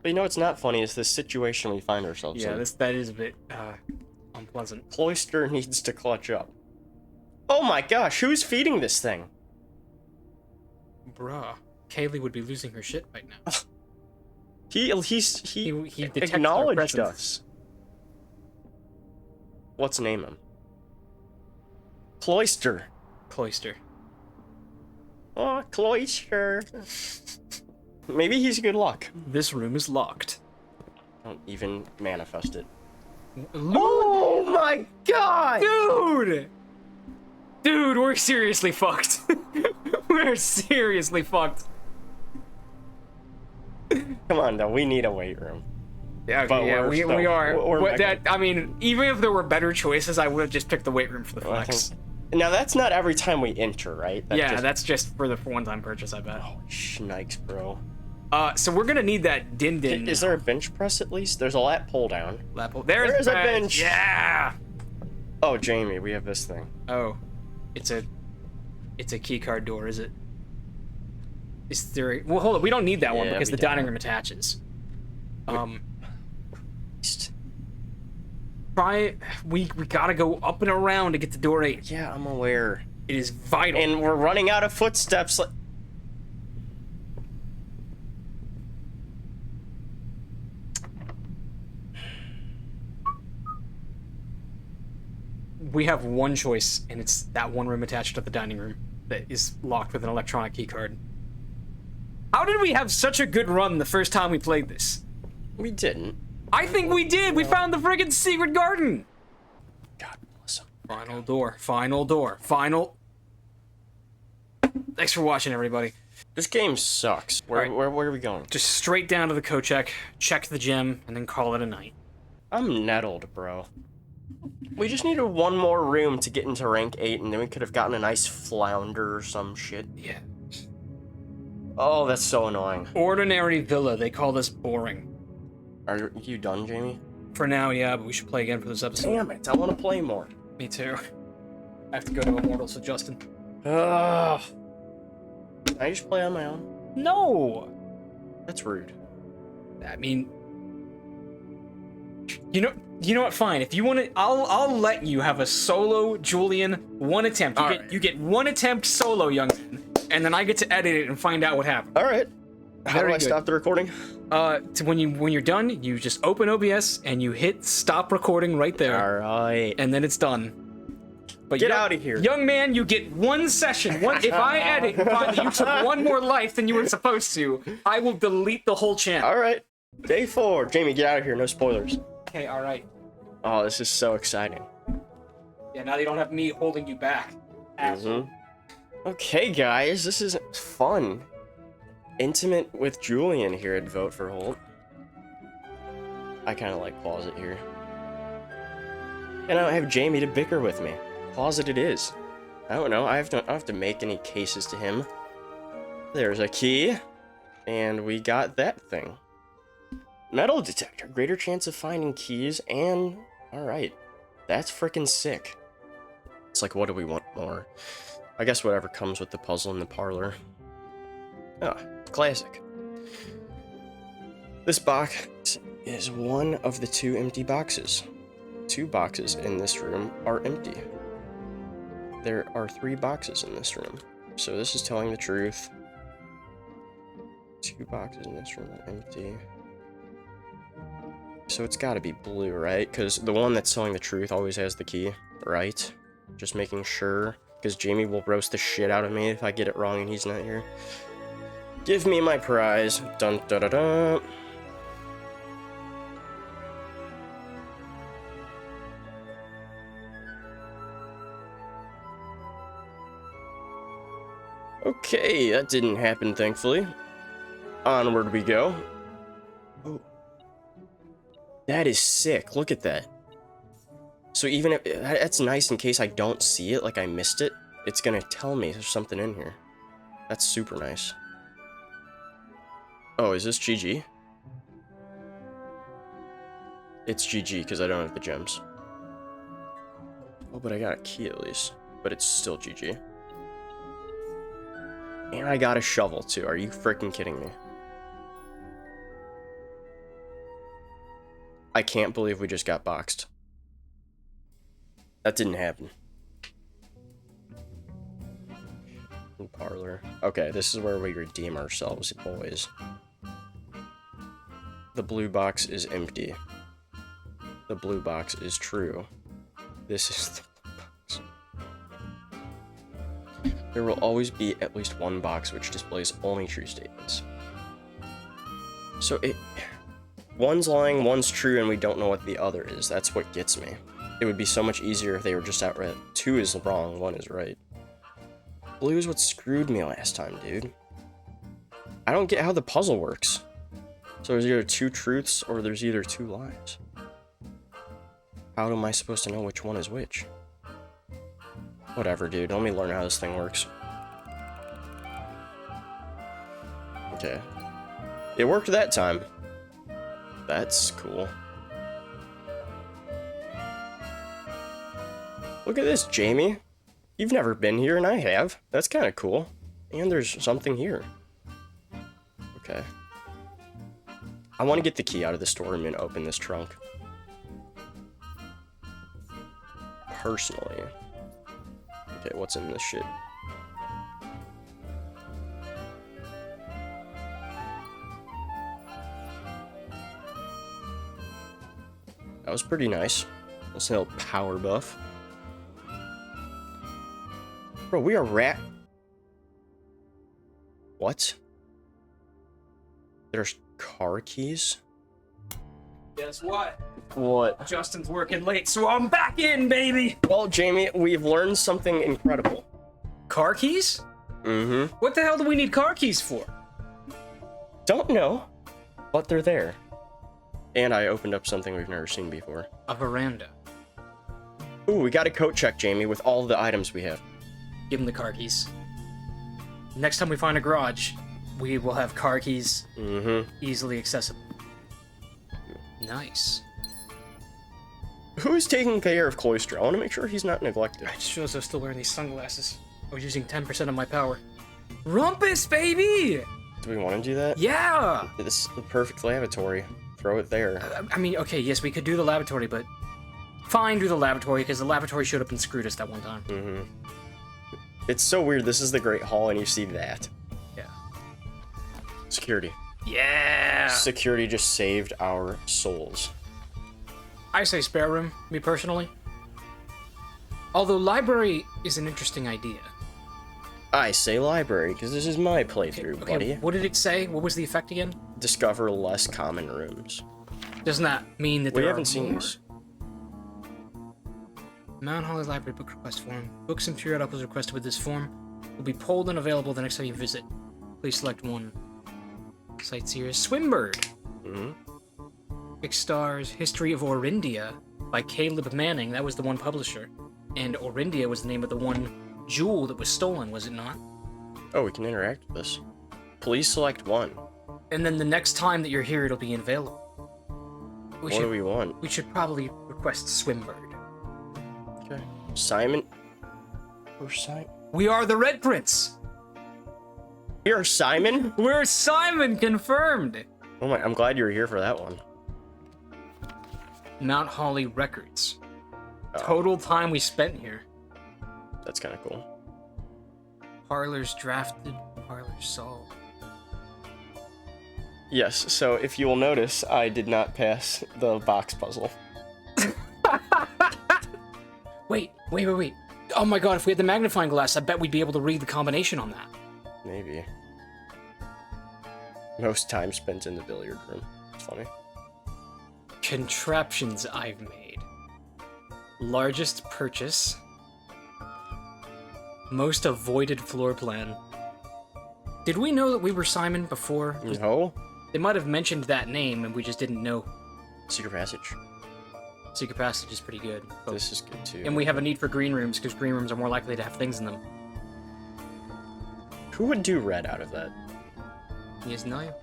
But you know what's not funny is this situation we find ourselves in. Yeah, that is a bit unpleasant. Cloister needs to clutch up. Oh my gosh, who's feeding this thing? Bruh. Kaylee would be losing her shit right now. He detects our acknowledged presence. us. Let's name him. Cloister. Cloister. Oh, Cloister. Maybe he's good luck. This room is locked. Don't even manifest it. Oh my god! Dude! Dude, we're seriously fucked. We're seriously fucked. Come on, though. We need a weight room. Yeah, But okay, yeah, we are. we're I mean, even if there were better choices, I would have just picked the weight room for the flex. Now, that's not every time we enter, right? That's just for the one-time purchase, I bet. Oh, shnikes, bro. So we're gonna need that din-din. Is there a bench press at least? There's a lat pull down. There's a bench. Yeah! Oh, Jamie, we have this thing. Oh. It's a key card door, is it? Is there a... Well, hold on, we don't need that one because the dining room attaches. We gotta go up and around to get to door 8. Yeah, I'm aware. It is vital. And we're running out of footsteps. We have one choice, and it's that one room attached to the dining room that is locked with an electronic key card. How did we have such a good run the first time we played this? We didn't. I think we did! We found the friggin' secret garden! God bless him. Final door, final door, final... Thanks for watching, everybody. This game sucks. Where are we going? Just straight down to the Kochek, check the gym, and then call it a night. I'm nettled, bro. We just needed one more room to get into rank 8, and then we could have gotten a nice flounder or some shit. Yeah. Oh, that's so annoying. Ordinary villa. They call this boring. Are you done, Jamie? For now, yeah, but we should play again for this episode. Damn it, I want to play more. Me too. I have to go to Immortals with Justin. Ugh. Can I just play on my own? No! That's rude. I mean... You know what? Fine. If you want to, I'll let you have a solo Julian one attempt. You get one attempt solo, young man, and then I get to edit it and find out what happened. All right. How do I stop the recording? When you're done, you just open OBS and you hit stop recording right there. All right. And then it's done. But Get out of here. Young man, you get one session. If I edit and find that you took one more life than you were supposed to, I will delete the whole channel. All right. Day 4. Jamie, get out of here. No spoilers. Okay, all right. Oh, this is so exciting. Yeah, now you don't have me holding you back. Okay, guys, this is fun. Intimate with Julian here at Vote for Holt. I kind of like pause it here. And I don't have Jamie to bicker with me. Pause it is. I don't know. I don't have to make any cases to him. There's a key. And we got that thing. Metal detector. Greater chance of finding keys and... Alright. That's freaking sick. It's like, what do we want more? I guess whatever comes with the puzzle in the parlor. Ah, classic. This box is one of the 2 empty boxes. 2 boxes in this room are empty. There are 3 boxes in this room. So this is telling the truth. 2 boxes in this room are empty. So it's gotta be blue, right? Because the one that's telling the truth always has the key, right? Just making sure. Because Jamie will roast the shit out of me if I get it wrong and he's not here. Give me my prize. Dun da da da. Okay, that didn't happen, thankfully. Onward we go. Oh. That is sick. Look at that. So even if... That's nice in case I don't see it, like I missed it. It's gonna tell me there's something in here. That's super nice. Oh, is this GG? It's GG, because I don't have the gems. Oh, but I got a key at least. But it's still GG. And I got a shovel, too. Are you freaking kidding me? I can't believe we just got boxed. That didn't happen. Parlor. Okay, this is where we redeem ourselves, boys. The blue box is empty. The blue box is true. This is the blue box. There will always be at least one box which displays only true statements. So one's lying, one's true, and we don't know what the other is. That's what gets me. It would be so much easier if they were just outright 2 is wrong, 1 is right. Blue is what screwed me last time, dude. I don't get how the puzzle works. So there's either 2 truths or there's either 2 lies. How am I supposed to know which one is which? Whatever, dude. Let me learn how this thing works. Okay. It worked that time. That's cool. Look at this, Jamie. You've never been here, and I have. That's kind of cool. And there's something here. Okay. I want to get the key out of the storeroom and open this trunk. Personally. Okay, what's in this shit? That was pretty nice. That's a little power buff. Bro, we are What? There's car keys? Guess what? What? Justin's working late, so I'm back in, baby! Well, Jamie, we've learned something incredible. Car keys? Mm-hmm. What the hell do we need car keys for? Don't know, but they're there. And I opened up something we've never seen before. A veranda. Ooh, we got a coat check, Jamie, with all the items we have. Give him the car keys. Next time we find a garage, we will have car keys easily accessible. Nice. Who's taking care of Cloistered? I want to make sure he's not neglected. I just realized I was still wearing these sunglasses. I was using 10% of my power. Rumpus, baby! Do we want to do that? Yeah! This is the perfect lavatory. Throw it there. I mean, okay, yes, we could do the lavatory, but... Fine, do the lavatory, because the lavatory showed up and screwed us that one time. Mm-hmm. It's so weird. This is the Great Hall, and you see that. Yeah. Security. Yeah! Security just saved our souls. I say spare room, me personally. Although library is an interesting idea. I say library, because this is my playthrough, buddy. What did it say? What was the effect again? Discover less common rooms. Doesn't that mean that We there haven't are seen more? these. Mount Holly Library book request form. Books and periodicals requested with this form will be pulled and available the next time you visit. Please select one. Sightseers. Swimbird. Big Stars. History of Orindia by Caleb Manning. That was the one publisher. And Orindia was the name of the one jewel that was stolen, was it not? Oh, we can interact with this. Please select one. And then the next time that you're here, it'll be available. What do we want? We should probably request Swimbird. Okay. Simon? Where's Simon? We are the Red Prince! You're Simon? We're Simon, confirmed! Oh my, I'm glad you were here for that one. Mount Holly Records. Oh. Total time we spent here. That's kind of cool. Parlors drafted, parlors solved. Yes, so if you will notice, I did not pass the box puzzle. Wait. Oh my god, if we had the magnifying glass, I bet we'd be able to read the combination on that. Maybe. Most time spent in the billiard room. It's funny. Contraptions I've made. Largest purchase. Most avoided floor plan. Did we know that we were Simon before? No? They might have mentioned that name and we just didn't know. Secret passage. Secret Passage is pretty good. But... This is good too. And we have a need for green rooms because green rooms are more likely to have things in them. Who would do red out of that? Yes, no.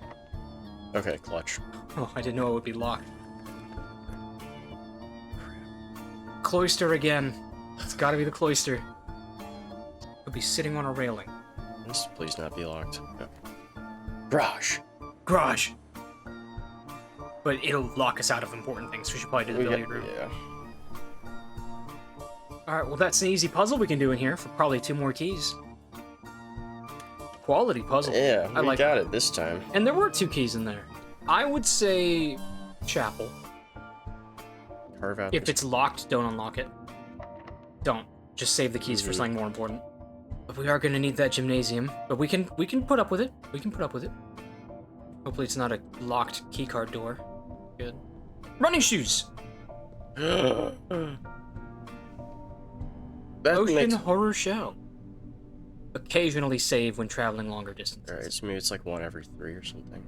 Okay, clutch. Oh, I didn't know it would be locked. Cloister again. It's gotta be the Cloister. It'll be sitting on a railing. This please not be locked. No. Garage. Garage! But it'll lock us out of important things, so we should probably do the billiard room. Yeah. Alright, well that's an easy puzzle we can do in here for probably 2 more keys. Quality puzzle. Yeah, I we like got it this time. And there were 2 keys in there. I would say chapel. Carve out. If it's locked, don't unlock it. Don't. Just save the keys for something more important. But we are gonna need that gymnasium. But we can put up with it. We can put up with it. Hopefully it's not a locked keycard door. Good. Running shoes! That Ocean makes... Horror Show. Occasionally save when traveling longer distances. Alright, so maybe it's like 1 every 3 or something.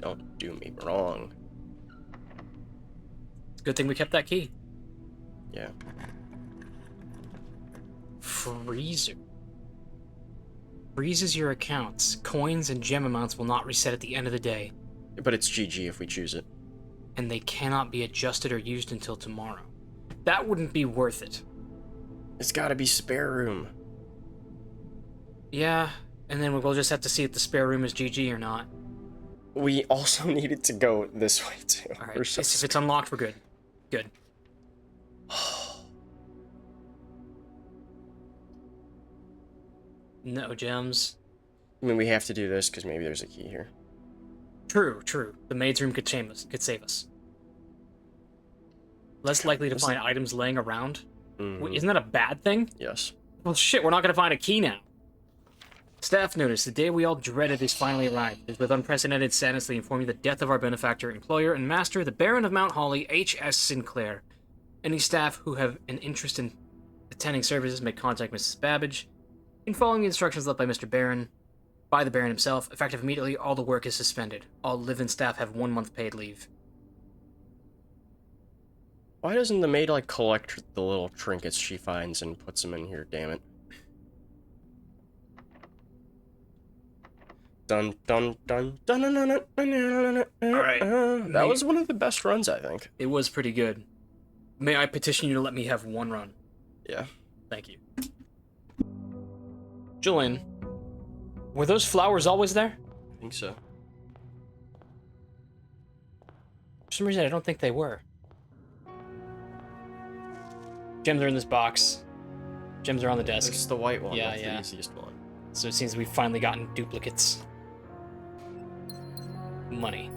Don't do me wrong. It's a good thing we kept that key. Yeah. Freezer. Freezes your accounts. Coins and gem amounts will not reset at the end of the day, But it's GG if we choose it. and they cannot be adjusted or used until tomorrow. That wouldn't be worth it. It's gotta be spare room. Yeah, and then we'll just have to see if the spare room is GG or not. We also needed to go this way too. Alright, We're so if it's unlocked, we're good. Good. No gems. I mean, we have to do this because maybe there's a key here. True. The maid's room could save us. Less likely to find items laying around. Wait, isn't that a bad thing? Yes. Well, shit, we're not gonna find a key now. Staff notice, the day we all dreaded is finally arrived. It is with unprecedented sadness they inform you the death of our benefactor, employer, and master, the Baron of Mount Holly, H.S. Sinclair. Any staff who have an interest in attending services may contact Mrs. Babbage. In following the instructions left by Mr. Baron, by the Baron himself, effective immediately, all the work is suspended. All live-in staff have 1 month paid leave. Why doesn't the maid, like, collect the little trinkets she finds and puts them in here, damn it? Dun dun dun dun dun dun dun dun. Alright. That was one of the best runs, I think. It was pretty good. May I petition you to let me have 1 run? Yeah. Thank you. Julian, were those flowers always there? I think so. For some reason, I don't think they were. Gems are in this box. Gems are on the desk. It's the white one. Yeah, That's yeah. the easiest one. So it seems we've finally gotten duplicates. Money.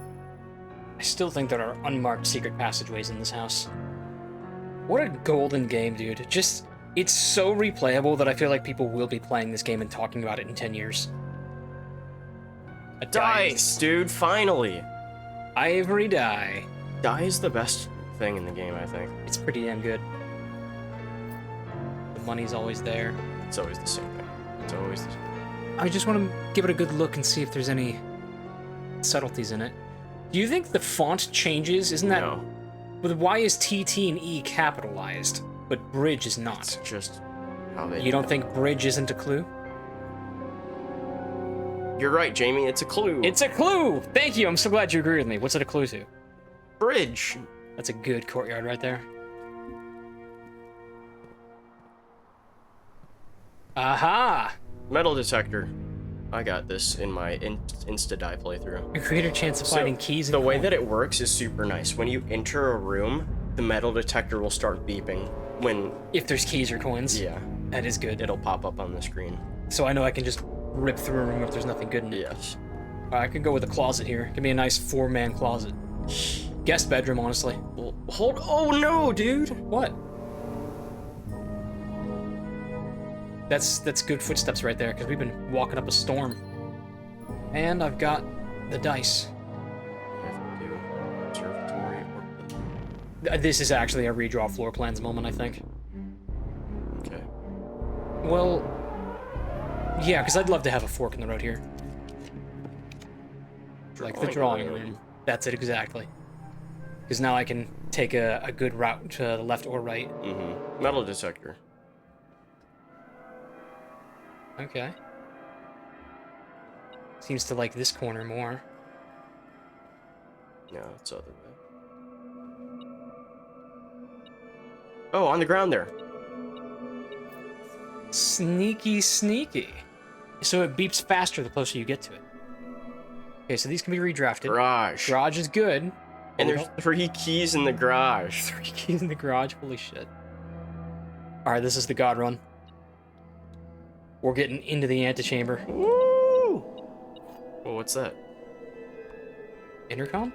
I still think there are unmarked secret passageways in this house. What a golden game, dude. Just, it's so replayable that I feel like people will be playing this game and talking about it in 10 years. A Dice, dude, finally! Ivory die. Die is the best thing in the game, I think. It's pretty damn good. The money's always there. It's always the same thing. It's always the same. I just want to give it a good look and see if there's any subtleties in it. Do you think the font changes? Isn't that... No. But why is T, T, and E capitalized, but bridge is not? It's just how they... You don't think bridge isn't a clue? You're right, Jamie. It's a clue. It's a clue! Thank you, I'm so glad you agree with me. What's it a clue to? bridge. That's a good courtyard right there. Aha! Metal detector. I got this in my Insta-Die playthrough. A greater chance of finding keys in the way that it works is super nice. When you enter a room, the metal detector will start beeping when... If there's keys or coins. Yeah. That is good. It'll pop up on the screen. So I know I can just rip through a room if there's nothing good in it. Yes. I could go with a closet here. Give me a nice 4-man closet. Guest bedroom, honestly. Well, hold... Oh, no, dude! What? That's good footsteps right there, because we've been walking up a storm. And I've got the dice. This is actually a redraw floor plans moment, I think. Okay. Well, yeah, because I'd love to have a fork in the road here. Like the drawing room. That's it, exactly. Because now I can take a good route to the left or right. Mm-hmm. Metal detector. Okay. Seems to like this corner more. No, it's the other way. Oh, on the ground there. Sneaky, sneaky. So it beeps faster the closer you get to it. Okay, so these can be redrafted. Garage. Garage is good. And there's 3 keys in the garage. 3 keys in the garage, holy shit. Alright, this is the God Run. We're getting into the antechamber. Woo! Well, what's that? Intercom?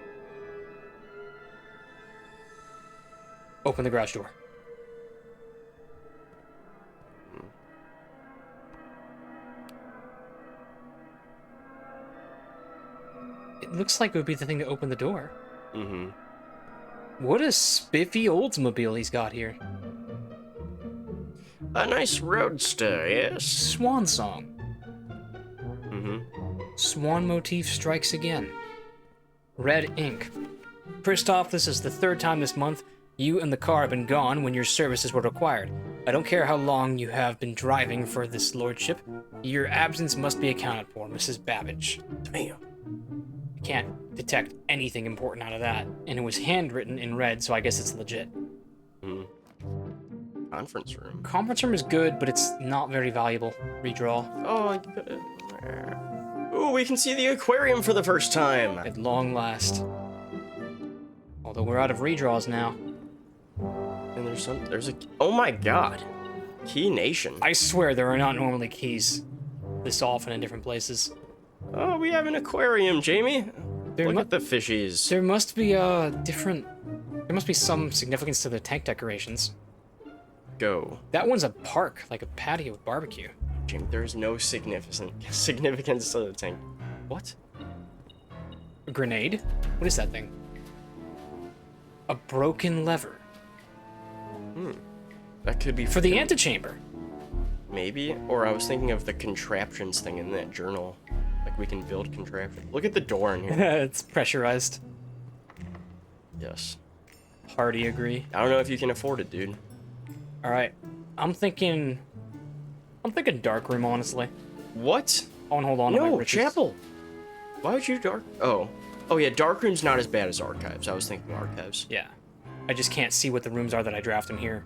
Open the garage door. It looks like it would be the thing to open the door. Mm-hmm. What a spiffy Oldsmobile he's got here. A nice roadster, yes? Swan song. Mm-hmm. Swan motif strikes again. Red ink. First off, this is the 3rd time this month you and the car have been gone when your services were required. I don't care how long you have been driving for this lordship. Your absence must be accounted for, Mrs. Babbage. Damn. I can't detect anything important out of that, and it was handwritten in red, so I guess it's legit. Mm. Conference room. Conference room is good, but it's not very valuable. Redraw. Oh, ooh, we can see the aquarium for the first time. At long last. Although we're out of redraws now. And there's a, oh my god. Key Nation. I swear there are not normally keys this often in different places. Oh, we have an aquarium, Jamie. Look at the fishies. There must be there must be some significance to the tank decorations. Go. That one's a park, like a patio with barbecue. Jamie, there's no significance to the tank. What? A grenade? What is that thing? A broken lever. That could be For the antechamber. Maybe, or I was thinking of the contraptions thing in that journal. Like we can build contraptions. Look at the door in here. It's pressurized. Yes. Party agree. I don't know if you can afford it, dude. All right, I'm thinking dark room, honestly. What? Oh, and hold on. to my No, riches. chapel. Why would you dark? Oh yeah, dark room's not as bad as archives. I was thinking archives. Yeah, I just can't see what the rooms are that I draft in here.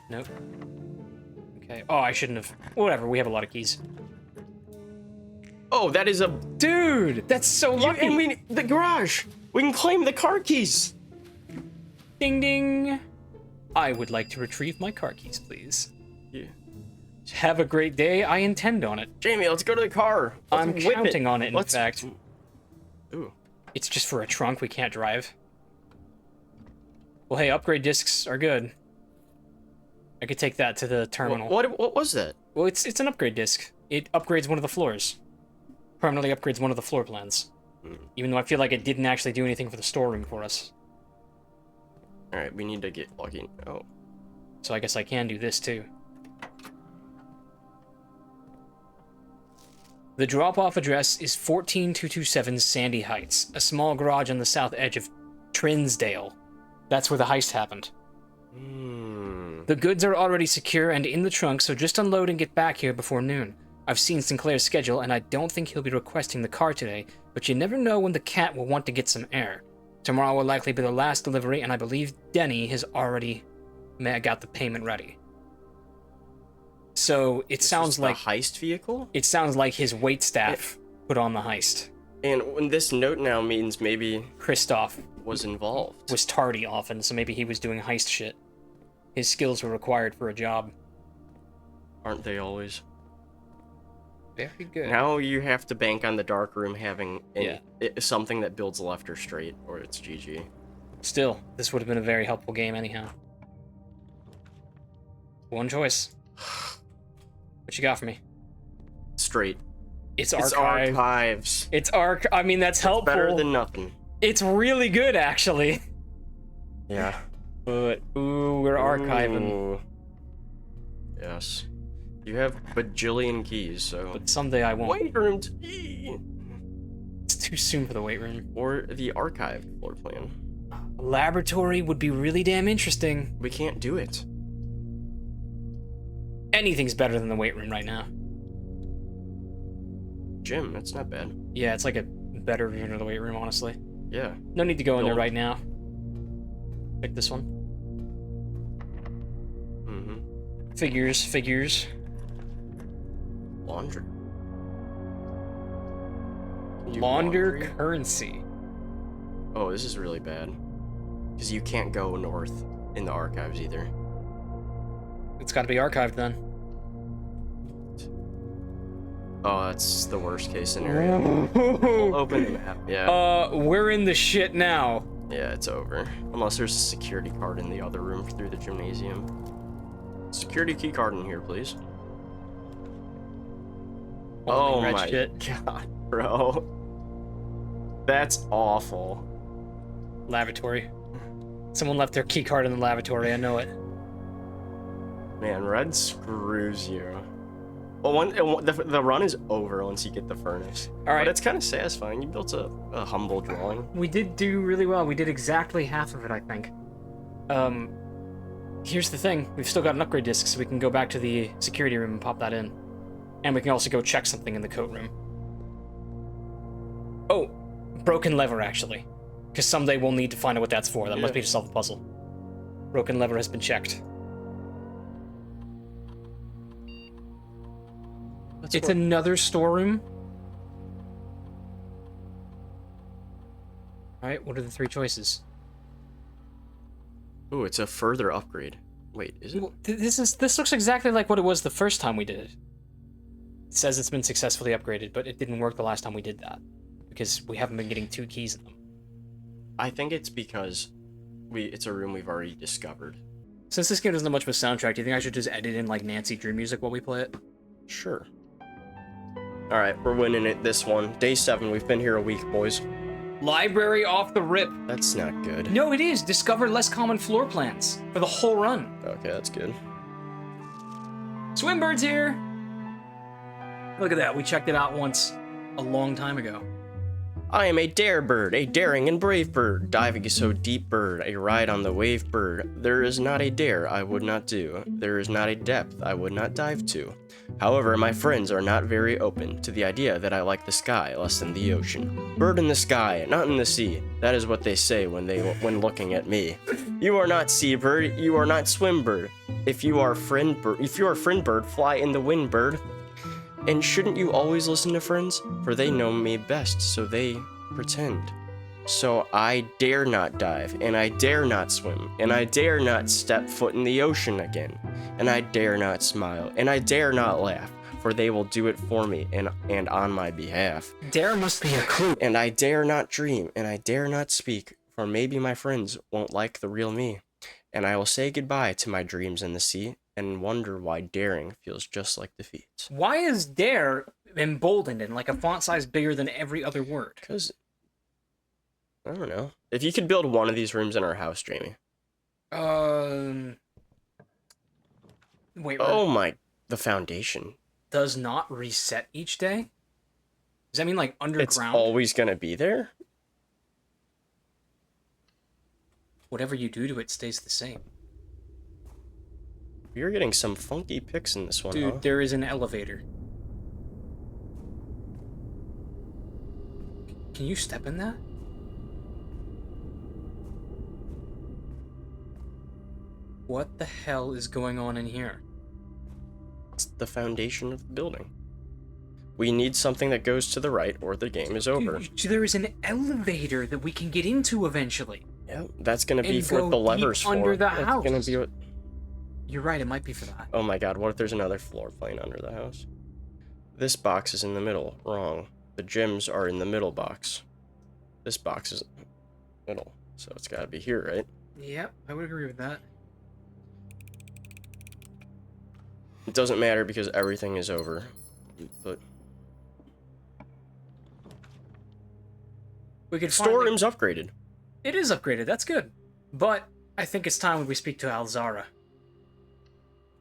Nope. Okay. Oh, I shouldn't have. Whatever. We have a lot of keys. Oh, that is a Dude, that's so lucky. and we the garage. We can claim the car keys. Ding ding. I would like to retrieve my car keys, please. Yeah. Have a great day. I intend on it. Jamie, let's go to the car. I'm Let's whip counting on it, in Let's- fact. Ooh. It's just for a trunk. We can't drive. Well, hey, upgrade discs are good. I could take that to the terminal. What was that? Well, it's an upgrade disc. It upgrades one of the floors. Permanently upgrades one of the floor plans. Even though I feel like it didn't actually do anything for the storeroom for us. All right, we need to get lucky. Oh. So I guess I can do this too. The drop-off address is 14227 Sandy Heights, a small garage on the south edge of Trinsdale. That's where the heist happened. The goods are already secure and in the trunk, so just unload and get back here before noon. I've seen Sinclair's schedule, and I don't think he'll be requesting the car today, but you never know when the cat will want to get some air. Tomorrow will likely be the last delivery, and I believe Denny has already got the payment ready. So it sounds like the heist vehicle. it sounds like his wait staff put on the heist. And when this note now means maybe Christoph was involved. was tardy often, so maybe he was doing heist shit. His skills were required for a job. Aren't they always? Very good. Now you have to bank on the dark room having something that builds left or straight, or it's GG. Still, this would have been a very helpful game anyhow. One choice. What you got for me? Straight. It's It's archive. archives. It's I mean, that's helpful. Better than nothing. It's really good, actually. Yeah. But, ooh, we're archiving. Ooh. Yes. You have bajillion keys, so. But someday I won't. Wait room It's too soon for the weight room. or the archive floor plan. A laboratory would be really damn interesting. We can't do it. Anything's better than the weight room right now. Gym, that's not bad. Yeah, it's like a better version of the weight room, honestly. Yeah. No need to go in there Build. right now. Pick this one. Mm-hmm. Figures. Laundry. Can you Launder laundry? currency. Oh, this is really bad. Because you can't go north in the archives either. It's got to be archived then. Oh, that's the worst case scenario. We'll open the map. Yeah. We're in the shit now. Yeah, it's over. Unless there's a security card in the other room through the gymnasium. Security key card in here, please. Holy red my shit. god, bro. That's awful. Lavatory. Someone left their key card in the lavatory, I know it. Man, red screws you. Well, the run is over once you get the furnace. Alright. But it's kind of satisfying. You built a humble drawing. We did do really well. We did exactly half of it, I think. Here's the thing. We've still got an upgrade disc, so we can go back to the security room and pop that in. And we can also go check something in the coat room. Oh, broken lever, actually. Because someday we'll need to find out what that's for. That must be to solve the puzzle. Broken lever has been checked. It's another storeroom. Alright, what are the three choices? Ooh, it's a further upgrade. Wait, is it? Well, this looks exactly like what it was the first time we did it. It says it's been successfully upgraded, but it didn't work the last time we did that. Because we haven't been getting 2 keys in them. I think it's because it's a room we've already discovered. Since this game doesn't have much of a soundtrack, do you think I should just edit in like Nancy Drew music while we play it? Sure. Alright, we're winning it this one. Day 7, we've been here a week, boys. Library off the rip. That's not good. No, it is. Discover less common floor plans for the whole run. Okay, that's good. Swimbird's here! Look at that, we checked it out once a long time ago. I am a dare bird, a daring and brave bird, diving so deep bird, a ride on the wave bird. There is not a dare I would not do, there is not a depth I would not dive to. However, my friends are not very open to the idea that I like the sky less than the ocean. Bird in the sky, not in the sea. That is what they say when looking at me. You are not sea bird, you are not swim bird. If you are friend bird, fly in the wind bird. And shouldn't you always listen to friends? For they know me best, so they pretend. So I dare not dive, and I dare not swim, and I dare not step foot in the ocean again. And I dare not smile, and I dare not laugh, for they will do it for me and on my behalf. Dare must be a clue. And I dare not dream, and I dare not speak, for maybe my friends won't like the real me. And I will say goodbye to my dreams in the sea, and wonder why daring feels just like defeat. Why is dare emboldened in like a font size bigger than every other word? Because, I don't know. If you could build one of these rooms in our house, Jamie. Wait. Oh my, the foundation. Does not reset each day? Does that mean like underground? It's always gonna be there? Whatever you do to it stays the same. You're getting some funky pics in this one, Dude, huh? there is an elevator. Can you step in that? What the hell is going on in here? It's the foundation of the building. We need something that goes to the right, or the game is over. Dude, there is an elevator that we can get into eventually. Yeah, that's gonna be And for go the levers deep under the That's house. gonna be what... You're right, it might be for that. Oh my god, what if there's another floor plane under the house? This box is in the middle. Wrong. The gems are in the middle box. This box is middle, so it's gotta be here, right? Yep, I would agree with that. It doesn't matter because everything is over. But We could storeroom's upgraded. It is upgraded, that's good. But I think it's time we speak to Alzara.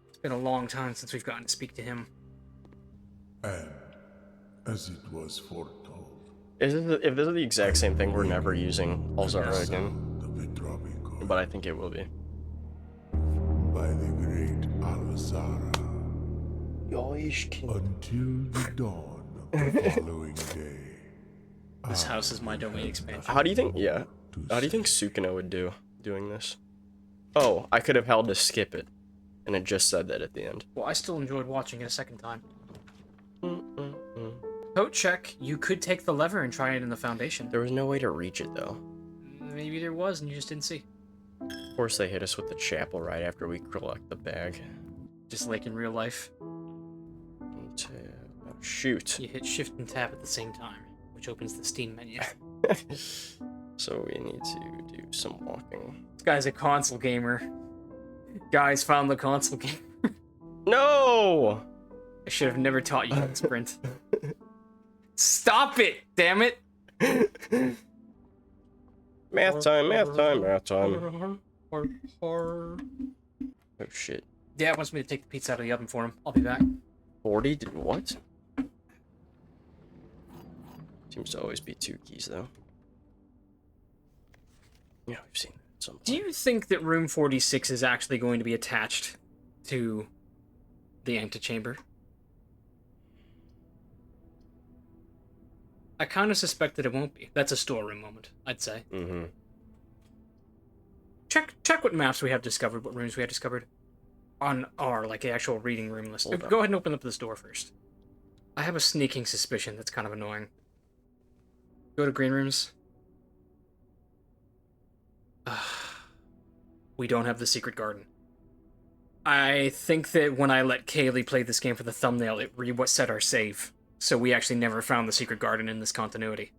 It's been a long time since we've gotten to speak to him. And, as it was foretold, If this is the exact same thing, we're never using Alzara again. the Petrovico But I think it will be. by the great Alzara Yoish until the dawn of the following day. This house is my domain expansion. How do you think, yeah, how do you think Sukino would do doing this? Oh, I could have held to skip it, and it just said that at the end. Well, I still enjoyed watching it a second time. Coat check, you could take the lever and try it in the foundation. There was no way to reach it, though. Maybe there was and you just didn't see. Of course, they hit us with the chapel right after we collect the bag. Just like in real life. Oh, shoot. You hit shift and tab at the same time, which opens the Steam menu. So we need to do some walking. This guy's a console gamer. Guys found the console game. No! I should have never taught you how to sprint. Stop it, damn it! Math time, math time, math time. Oh shit. Dad wants me to take the pizza out of the oven for him. I'll be back. 40? What? Seems to always be 2 keys, though. Yeah, we've seen that at some point. Do you think that room 46 is actually going to be attached to the antechamber? I kind of suspect that it won't be. That's a storeroom moment, I'd say. Mm-hmm. Check what maps we have discovered, what rooms we have discovered on our, like, actual reading room list. Hold on. Go ahead and open up this door first. I have a sneaking suspicion that's kind of annoying. Go to green rooms. We don't have the secret garden. I think that when I let Kaylee play this game for the thumbnail, it reset our save. So we actually never found the secret garden in this continuity.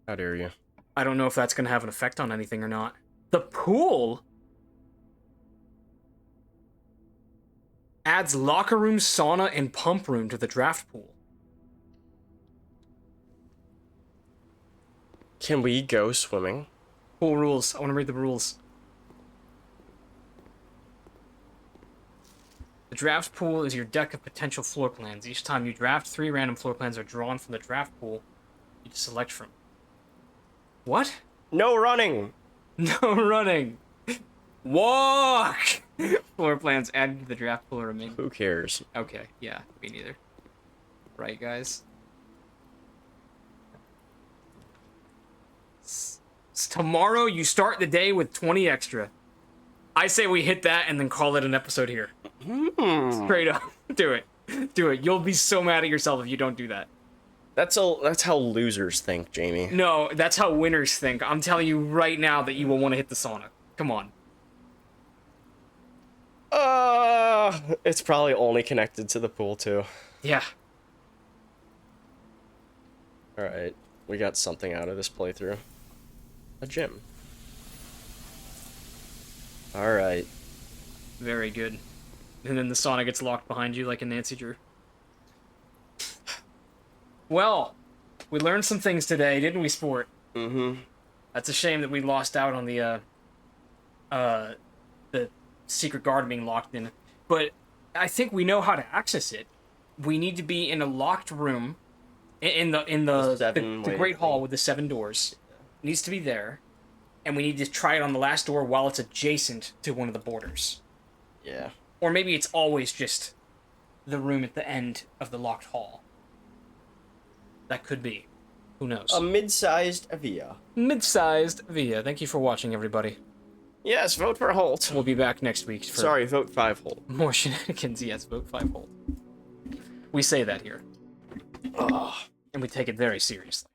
How dare you? I don't know if that's going to have an effect on anything or not. The pool adds locker room, sauna, and pump room to the draft pool. Can we go swimming? Pool rules. I want to read the rules. The draft pool is your deck of potential floor plans. Each time you draft, 3 random floor plans are drawn from the draft pool you just select from. What? No running! No running! Walk! Floor plans added to the draft pool remain. Who cares? Okay, yeah, me neither. Right, guys? Tomorrow, you start the day with 20 extra. I say we hit that and then call it an episode here. Straight up. Do it. Do it. You'll be so mad at yourself if you don't do that. That's how losers think, Jamie. No, that's how winners think. I'm telling you right now that you will want to hit the sauna. Come on. It's probably only connected to the pool, too. Yeah. Alright, we got something out of this playthrough. A gym. Alright. Very good. And then the sauna gets locked behind you like a Nancy Drew. Well, we learned some things today, didn't we, Sport? Mm-hmm. That's a shame that we lost out on the secret garden being locked in. But I think we know how to access it. We need to be in a locked room in the Great Hall with the 7 doors. It needs to be there. And we need to try it on the last door while it's adjacent to one of the borders. Yeah. Or maybe it's always just the room at the end of the locked hall. That could be. Who knows? A mid-sized Avia. Mid-sized Via. Thank you for watching, everybody. Yes, vote for Holt. We'll be back next week for Sorry, vote 5 Holt. more shenanigans. Yes, vote 5 Holt. We say that here. Ugh. And we take it very seriously.